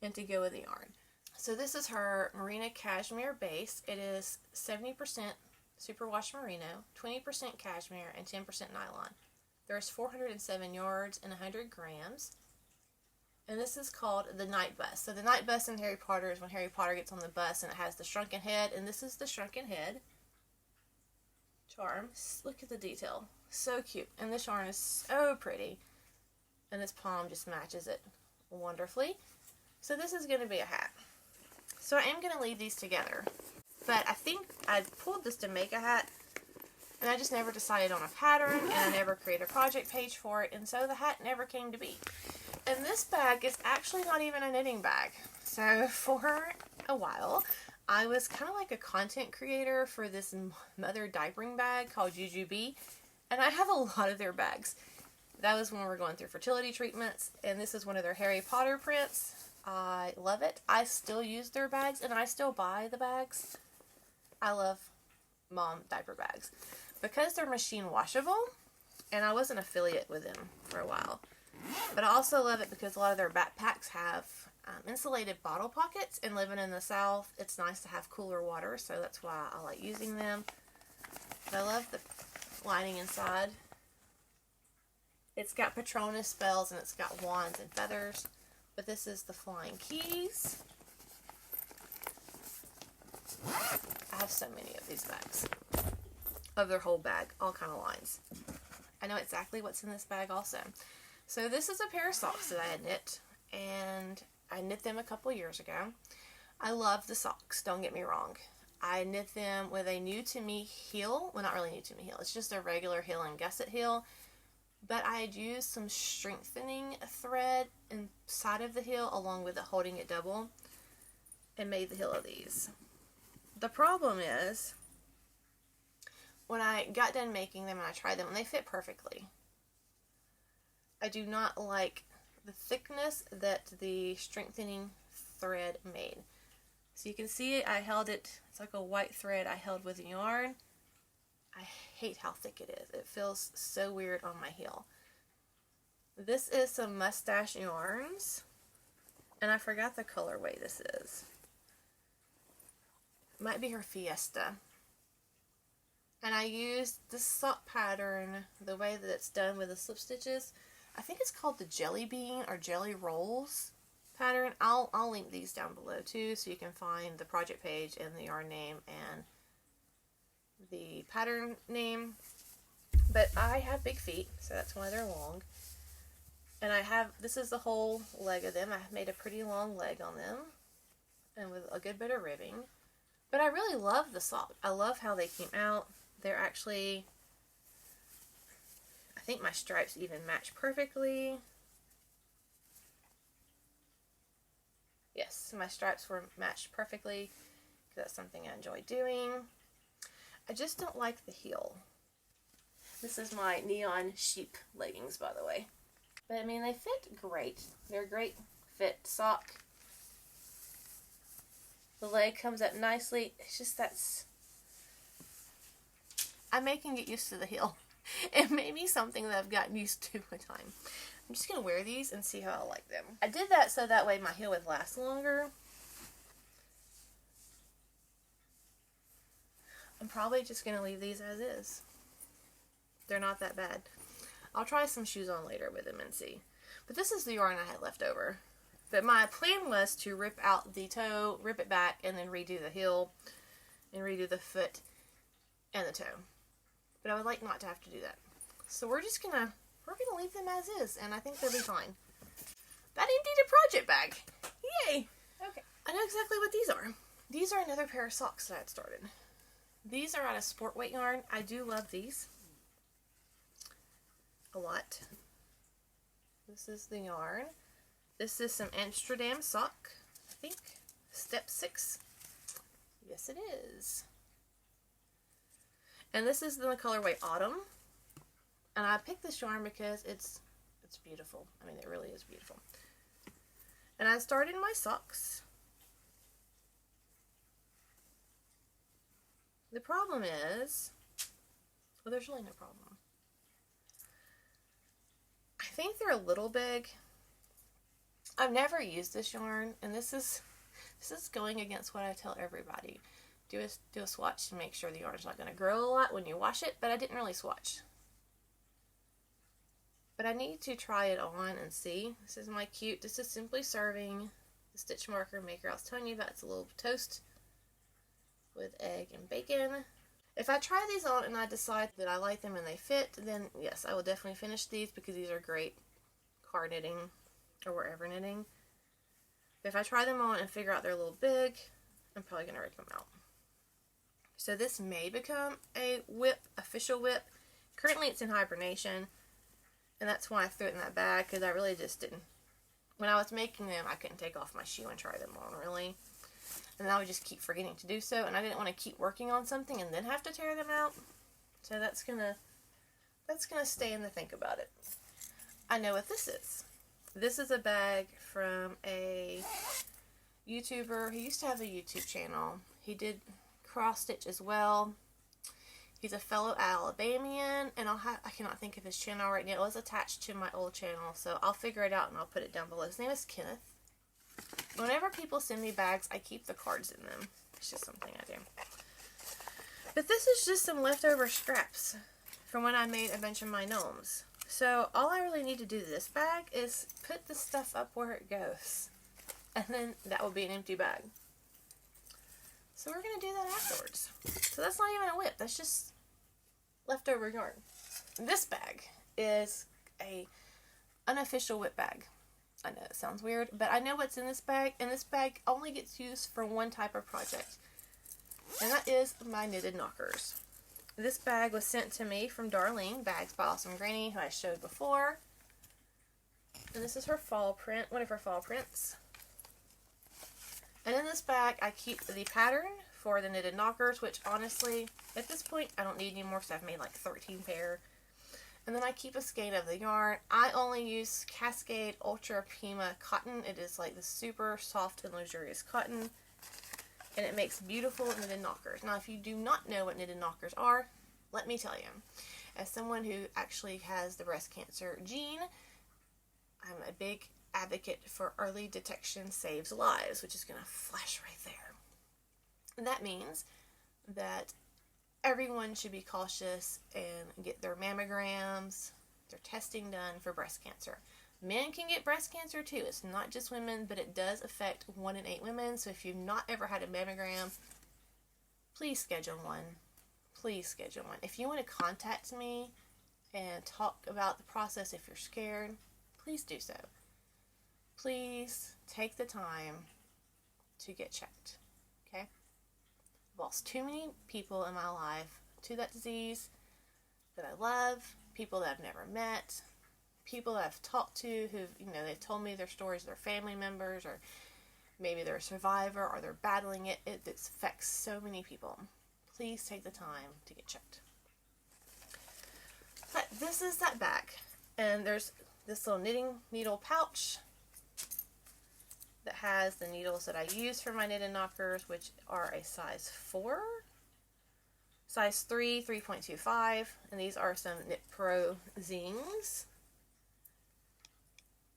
and to go with the yarn. So this is her Merino Cashmere base. It is 70% superwash merino, 20% cashmere, and 10% nylon. There's 407 yards and 100 grams. And this is called the night bus. So the night bus in Harry Potter is when Harry Potter gets on the bus and it has the shrunken head. And this is the shrunken head charm. Look at the detail. So cute. And this yarn is so pretty. And this palm just matches it wonderfully. So this is going to be a hat. So I am going to leave these together. But I think I pulled this to make a hat. And I just never decided on a pattern. And I never created a project page for it. And so the hat never came to be. And this bag is actually not even a knitting bag. So for a while, I was kind of like a content creator for this mother diapering bag called Jujubee. And I have a lot of their bags. That was when we were going through fertility treatments. And this is one of their Harry Potter prints. I love it. I still use their bags and I still buy the bags. I love mom diaper bags. Because they're machine washable, and I was an affiliate with them for a while. But I also love it because a lot of their backpacks have insulated bottle pockets, and living in the South, it's nice to have cooler water, so that's why I like using them. But I love the lining inside. It's got Patronus spells, and it's got wands and feathers. But this is the flying keys. I have so many of these bags. Of their whole bag, all kind of lines. I know exactly what's in this bag also. So this is a pair of socks that I had knit, and I knit them a couple years ago. I love the socks, don't get me wrong. I knit them with a new to me heel. Well, not really new to me heel. It's just a regular heel and gusset heel. But I had used some strengthening thread inside of the heel along with it holding it double and made the heel of these. The problem is, when I got done making them and I tried them, and they fit perfectly. I do not like the thickness that the strengthening thread made. So you can see I held it, it's like a white thread I held with yarn. I hate how thick it is. It feels so weird on my heel. This is some mustache yarns, and I forgot the colorway this is. It might be her Fiesta. And I used the sock pattern, the way that it's done with the slip stitches. I think it's called the Jelly Bean or Jelly Rolls pattern. I'll link these down below too, so you can find the project page and the yarn name and the pattern name. But I have big feet, so that's why they're long. And this is the whole leg of them. I made a pretty long leg on them, and with a good bit of ribbing. But I really love the sock. I love how they came out. They're actually, I think my stripes even match perfectly. Yes, my stripes were matched perfectly because that's something I enjoy doing. I just don't like the heel. This is my neon sheep leggings, by the way. But I mean, they fit great. They're a great fit sock. The leg comes up nicely. It's just I'm making it used to the heel. It may be something that I've gotten used to with time. I'm just going to wear these and see how I like them. I did that so that way my heel would last longer. I'm probably just going to leave these as is. They're not that bad. I'll try some shoes on later with them and see. But this is the yarn I had left over. But my plan was to rip out the toe, rip it back, and then redo the heel, and redo the foot and the toe. But I would like not to have to do that. So we're gonna leave them as is, and I think they'll be fine. That emptied a project bag. Yay! Okay. I know exactly what these are. These are another pair of socks that I had started. These are out of sport weight yarn. I do love these a lot. This is the yarn. This is some Amsterdam sock, I think. Step 6. Yes, it is. And this is in the colorway Autumn. And I picked this yarn because it's beautiful. I mean, it really is beautiful. And I started my socks. The problem is, well, there's really no problem. I think they're a little big. I've never used this yarn, and this is going against what I tell everybody. do a swatch to make sure the yarn's not going to grow a lot when you wash it, but I didn't really swatch. But I need to try it on and see. This is my cute, this is Simply Serving, the stitch marker maker I was telling you about. It's a little toast with egg and bacon. If I try these on and I decide that I like them and they fit, then yes, I will definitely finish these because these are great car knitting or wherever knitting. But if I try them on and figure out they're a little big, I'm probably going to rip them out. So this may become a WIP, official WIP. Currently it's in hibernation, and that's why I threw it in that bag, because I really just didn't. When I was making them, I couldn't take off my shoe and try them on, really. And I would just keep forgetting to do so, and I didn't want to keep working on something and then have to tear them out. So that's gonna stay in the think about it. I know what this is. This is a bag from a YouTuber. He used to have a YouTube channel. He did cross stitch as well. He's a fellow Alabamian, and I cannot think of his channel right now. It was attached to my old channel, so I'll figure it out and I'll put it down below. His name is Kenneth. Whenever people send me bags, I keep the cards in them. It's just something I do. But this is just some leftover scraps from when I made a bunch of my gnomes. So all I really need to do to this bag is put the stuff up where it goes. And then that will be an empty bag. So we're going to do that afterwards. So that's not even a WIP. That's just leftover yarn. This bag is a unofficial WIP bag. I know it sounds weird, but I know what's in this bag, and this bag only gets used for one type of project, and that is my knitted knockers. This bag was sent to me from Darlene, Bags by Awesome Granny, who I showed before, and this is her fall print, one of her fall prints. And in this bag, I keep the pattern for the knitted knockers, which honestly, at this point, I don't need any more, so I've made like 13 pair. And then I keep a skein of the yarn. I only use Cascade Ultra Pima cotton. It is like the super soft and luxurious cotton. And it makes beautiful knitted knockers. Now, if you do not know what knitted knockers are, let me tell you. As someone who actually has the breast cancer gene, I'm a big advocate for early detection saves lives, which is going to flash right there. And that means that everyone should be cautious and get their mammograms, their testing done for breast cancer. Men can get breast cancer too. It's not just women, but it does affect 1 in 8 women. So if you've not ever had a mammogram, please schedule one. Please schedule one. If you want to contact me and talk about the process, if you're scared, please do so. Please take the time to get checked. Okay? I've lost too many people in my life to that disease that I love, people that I've never met, people that I've talked to who've, they've told me their stories, their family members, or maybe they're a survivor, or they're battling it. It affects so many people. Please take the time to get checked. But this is that bag, and there's this little knitting needle pouch that has the needles that I use for my knitted knockers, which are a size 4, size 3, 3.25, and these are some Knit Pro zings.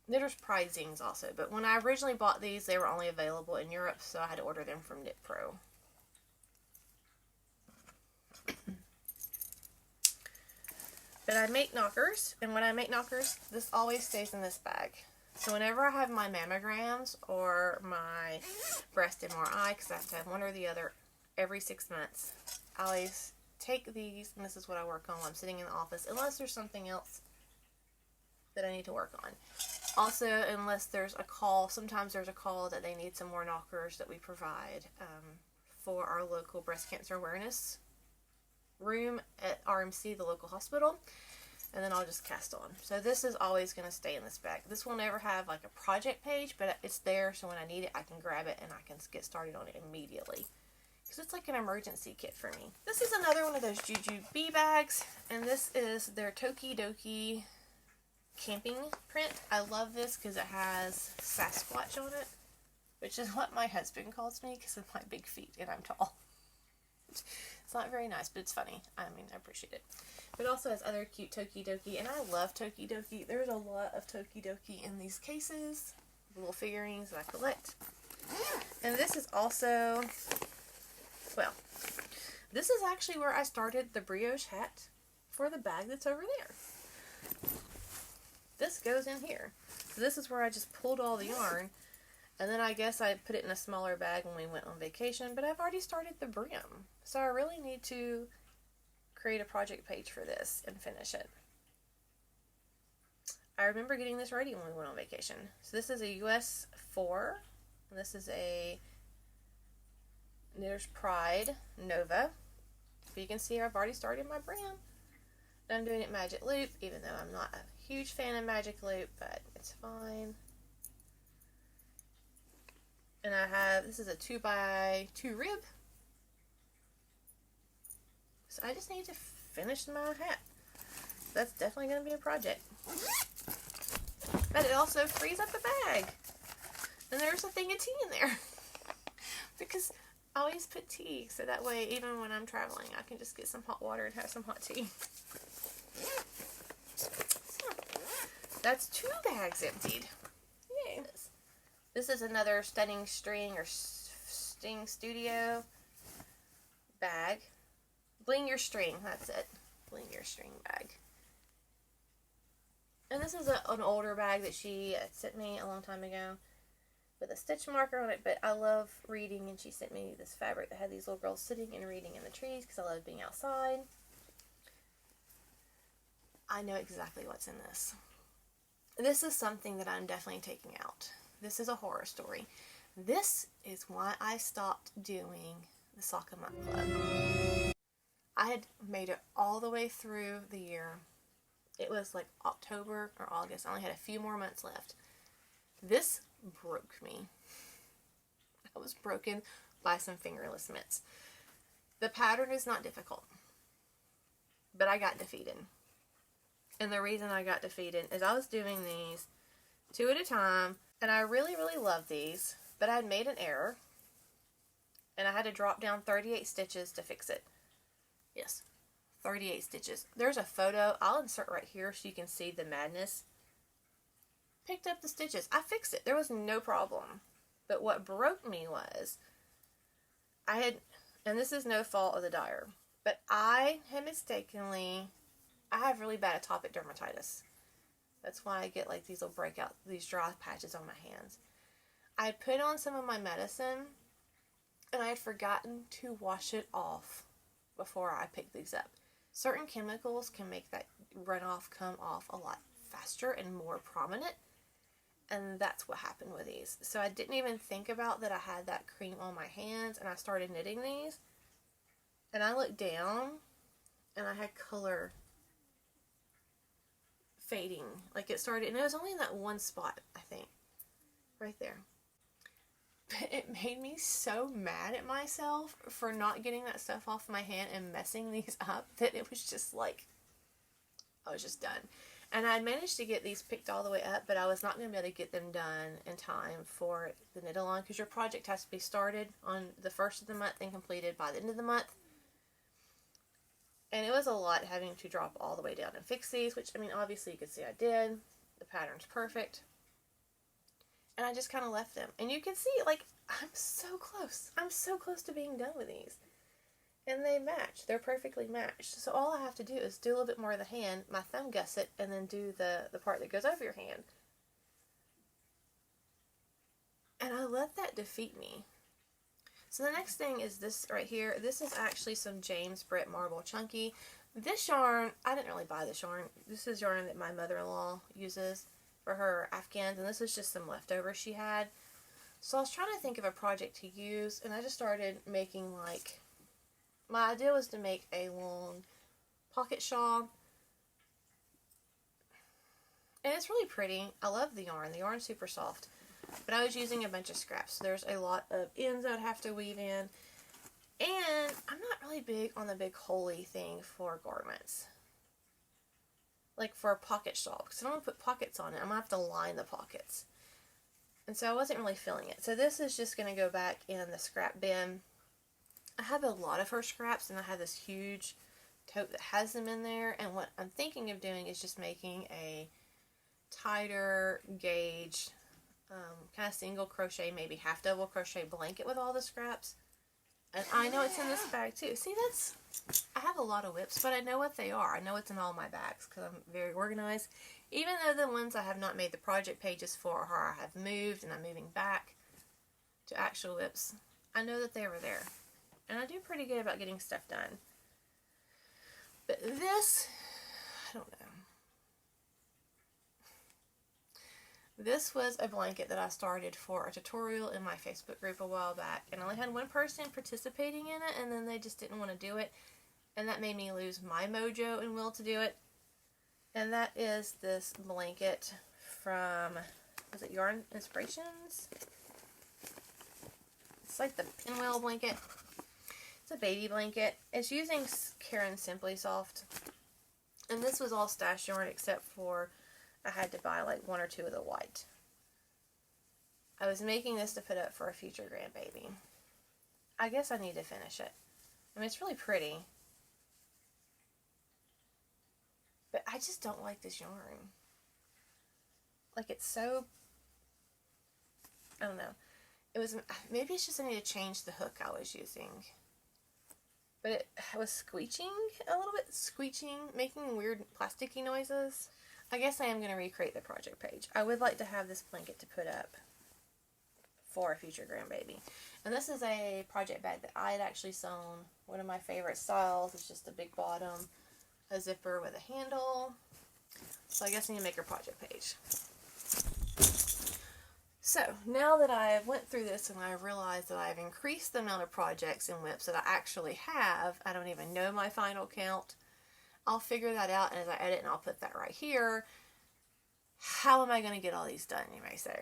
Knitter's Pride zings also, but when I originally bought these, they were only available in Europe, so I had to order them from Knit Pro. But I make knockers, and when I make knockers, this always stays in this bag. So whenever I have my mammograms or my breast MRI, because I have to have one or the other every 6 months, I always take these, and this is what I work on while I'm sitting in the office, unless there's something else that I need to work on. Also, unless there's a call, sometimes there's a call that they need some more knockers that we provide for our local breast cancer awareness room at RMC, the local hospital. And then I'll just cast on. So this is always going to stay in this bag. This will never have like a project page, but it's there, so when I need it, I can grab it and I can get started on it immediately. Because it's like an emergency kit for me. This is another one of those Juju Bee bags, and this is their Tokidoki camping print. I love this because it has Sasquatch on it, which is what my husband calls me because of my big feet and I'm tall. It's not very nice, but it's funny. I mean, I appreciate it. But it also has other cute Tokidoki, and I love Tokidoki. There's a lot of Tokidoki in these cases, little figurines that I collect. And this is also Well, this is actually where I started the brioche hat for the bag that's over there. This goes in here. So this is where I just pulled all the yarn, and then I guess I put it in a smaller bag when we went on vacation, but I've already started the brim. So I really need to create a project page for this and finish it. I remember getting this ready when we went on vacation. So this is a US 4, and this is a Knitter's Pride Nova. So you can see I've already started my brim. I'm doing it magic loop, even though I'm not a huge fan of magic loop, but it's fine. And I have, this is a 2x2 rib. So I just need to finish my hat. That's definitely going to be a project. But it also frees up the bag. And there's a thing of tea in there. Because I always put tea, so that way even when I'm traveling I can just get some hot water and have some hot tea. So, that's 2 bags emptied. Yay. This is another Stunning String or Sting Studio bag. Bling Your String, that's it. Bling Your String bag. And this is an older bag that she sent me a long time ago with a stitch marker on it, but I love reading, and she sent me this fabric that had these little girls sitting and reading in the trees because I love being outside. I know exactly what's in this. This is something that I'm definitely taking out. This is a horror story. This is why I stopped doing the Sock a Month Club. I had made it all the way through the year. It was like October or August. I only had a few more months left. This broke me. I was broken by some fingerless mitts. The pattern is not difficult, but I got defeated. And the reason I got defeated is I was doing these 2 at a time, and I really, really love these, but I had made an error, and I had to drop down 38 stitches to fix it. Yes, 38 stitches. There's a photo I'll insert right here so you can see the madness. Picked up the stitches. I fixed it. There was no problem. But what broke me was and this is no fault of the dyer, but I had mistakenly, I have really bad atopic dermatitis. That's why I get like these little breakout, these dry patches on my hands. I had put on some of my medicine, and I had forgotten to wash it off before I picked these up. Certain chemicals can make that runoff come off a lot faster and more prominent, and that's what happened with these. So I didn't even think about that I had that cream on my hands, and I started knitting these, and I looked down and I had color fading. Like it started, and it was only in that one spot, I think, right there. But it made me so mad at myself for not getting that stuff off my hand and messing these up that it was just like, I was just done. And I managed to get these picked all the way up, but I was not going to be able to get them done in time for the knit-along, because your project has to be started on the first of the month and completed by the end of the month. And it was a lot having to drop all the way down and fix these, which, I mean, obviously you can see I did. The pattern's perfect. And I just kind of left them. And you can see, like, I'm so close. I'm so close to being done with these. And they match. They're perfectly matched. So all I have to do is do a little bit more of the hand, my thumb gusset, and then do the part that goes over your hand. And I let that defeat me. So the next thing is this right here. This is actually some James Brett Marble Chunky. This yarn, I didn't really buy this yarn. This is yarn that my mother-in-law uses for her Afghans, and this is just some leftovers she had. So I was trying to think of a project to use, and I just started making, like, my idea was to make a long pocket shawl. And it's really pretty. I love the yarn. The yarn's super soft. But I was using a bunch of scraps. So there's a lot of ends I'd have to weave in. And I'm not really big on the big holy thing for garments. Like for a pocket shawl. Because I don't want to put pockets on it. I'm going to have to line the pockets. And so I wasn't really feeling it. So this is just going to go back in the scrap bin. I have a lot of her scraps, and I have this huge tote that has them in there. And what I'm thinking of doing is just making a tighter gauge, kind of single crochet, maybe half double crochet blanket with all the scraps. And I know it's in this bag too. See, I have a lot of WIPs, but I know what they are. I know it's in all my bags because I'm very organized. Even though the ones I have not made the project pages for, or I have moved and I'm moving back to actual WIPs, I know that they were there. And I do pretty good about getting stuff done. But this, I don't know. This was a blanket that I started for a tutorial in my Facebook group a while back. And I only had one person participating in it, and then they just didn't want to do it. And that made me lose my mojo and will to do it. And that is this blanket from, was it Yarn Inspirations? It's like the pinwheel blanket. It's a baby blanket. It's using Karen Simply Soft. And this was all stash yarn except for I had to buy like one or two of the white. I was making this to put up for a future grandbaby. I guess I need to finish it. I mean, it's really pretty. But I just don't like this yarn. Like, it's so, I don't know. It was, maybe it's just I need to change the hook I was using. But it was squeaking a little bit, making weird plasticky noises. I guess I am going to recreate the project page. I would like to have this blanket to put up for a future grandbaby. And this is a project bag that I had actually sewn. One of my favorite styles. It's just a big bottom, a zipper with a handle. So I guess I need to make a project page. So now that I went through this and I realized that I've increased the amount of projects and WIPs that I actually have, I don't even know my final count. I'll figure that out, and as I edit, and I'll put that right here. How am I going to get all these done, you may say?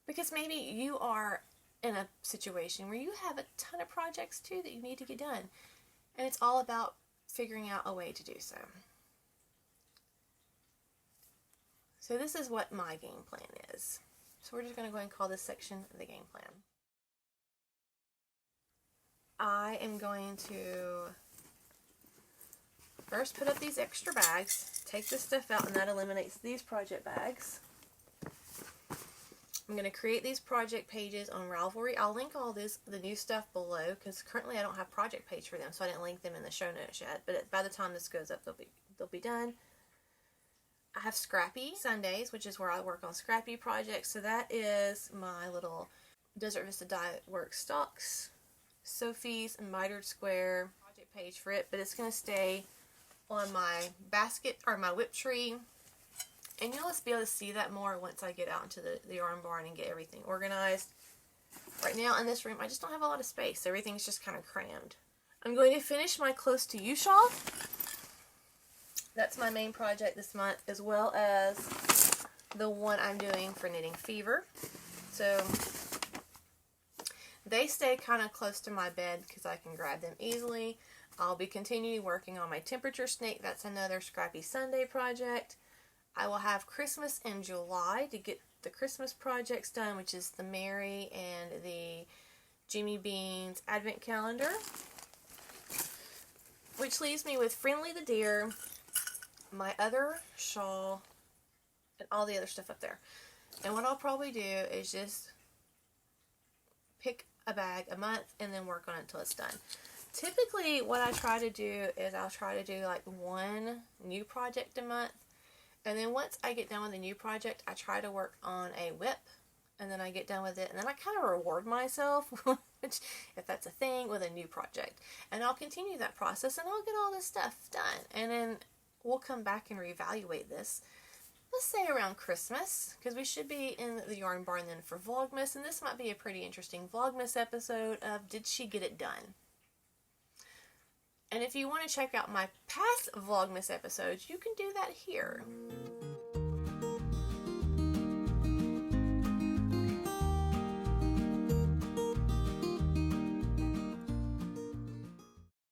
Because maybe you are in a situation where you have a ton of projects too that you need to get done. And it's all about figuring out a way to do so. So this is what my game plan is. So we're just going to go ahead and call this section the game plan. I am going to first put up these extra bags, take this stuff out, and that eliminates these project bags. I'm going to create these project pages on Ravelry. I'll link all this, the new stuff below, because currently I don't have project page for them, so I didn't link them in the show notes yet. But by the time this goes up, they'll be done. I have Scrappy Sundays, which is where I work on Scrappy projects. So that is my little Desert Vista Dye Work Stocks, Sophie's mitered square project page for it, but it's going to stay on my basket or my whip tree, and you'll just be able to see that more once I get out into the yarn barn and get everything organized. Right now in this room I just don't have a lot of space, so everything's just kind of crammed. I'm going to finish my Close to You shawl. That's my main project this month, as well as the one I'm doing for Knitting Fever. So they stay kind of close to my bed because I can grab them easily. I'll be continuing working on my Temperature Snake. That's another Scrappy Sunday project. I will have Christmas in July to get the Christmas projects done, which is the Mary and the Jimmy Beans Advent Calendar. Which leaves me with Friendly the Deer, my other shawl, and all the other stuff up there. And what I'll probably do is just pick a bag a month and then work on it until it's done. Typically, what I try to do is I'll try to do like one new project a month. And then once I get done with a new project, I try to work on a WIP. And then I get done with it. And then I kind of reward myself, which, if that's a thing, with a new project. And I'll continue that process and I'll get all this stuff done. And then we'll come back and reevaluate this. Let's say around Christmas, because we should be in the yarn barn then for Vlogmas. And this might be a pretty interesting Vlogmas episode of Did She Get It Done? And if you want to check out my past Vlogmas episodes, you can do that here.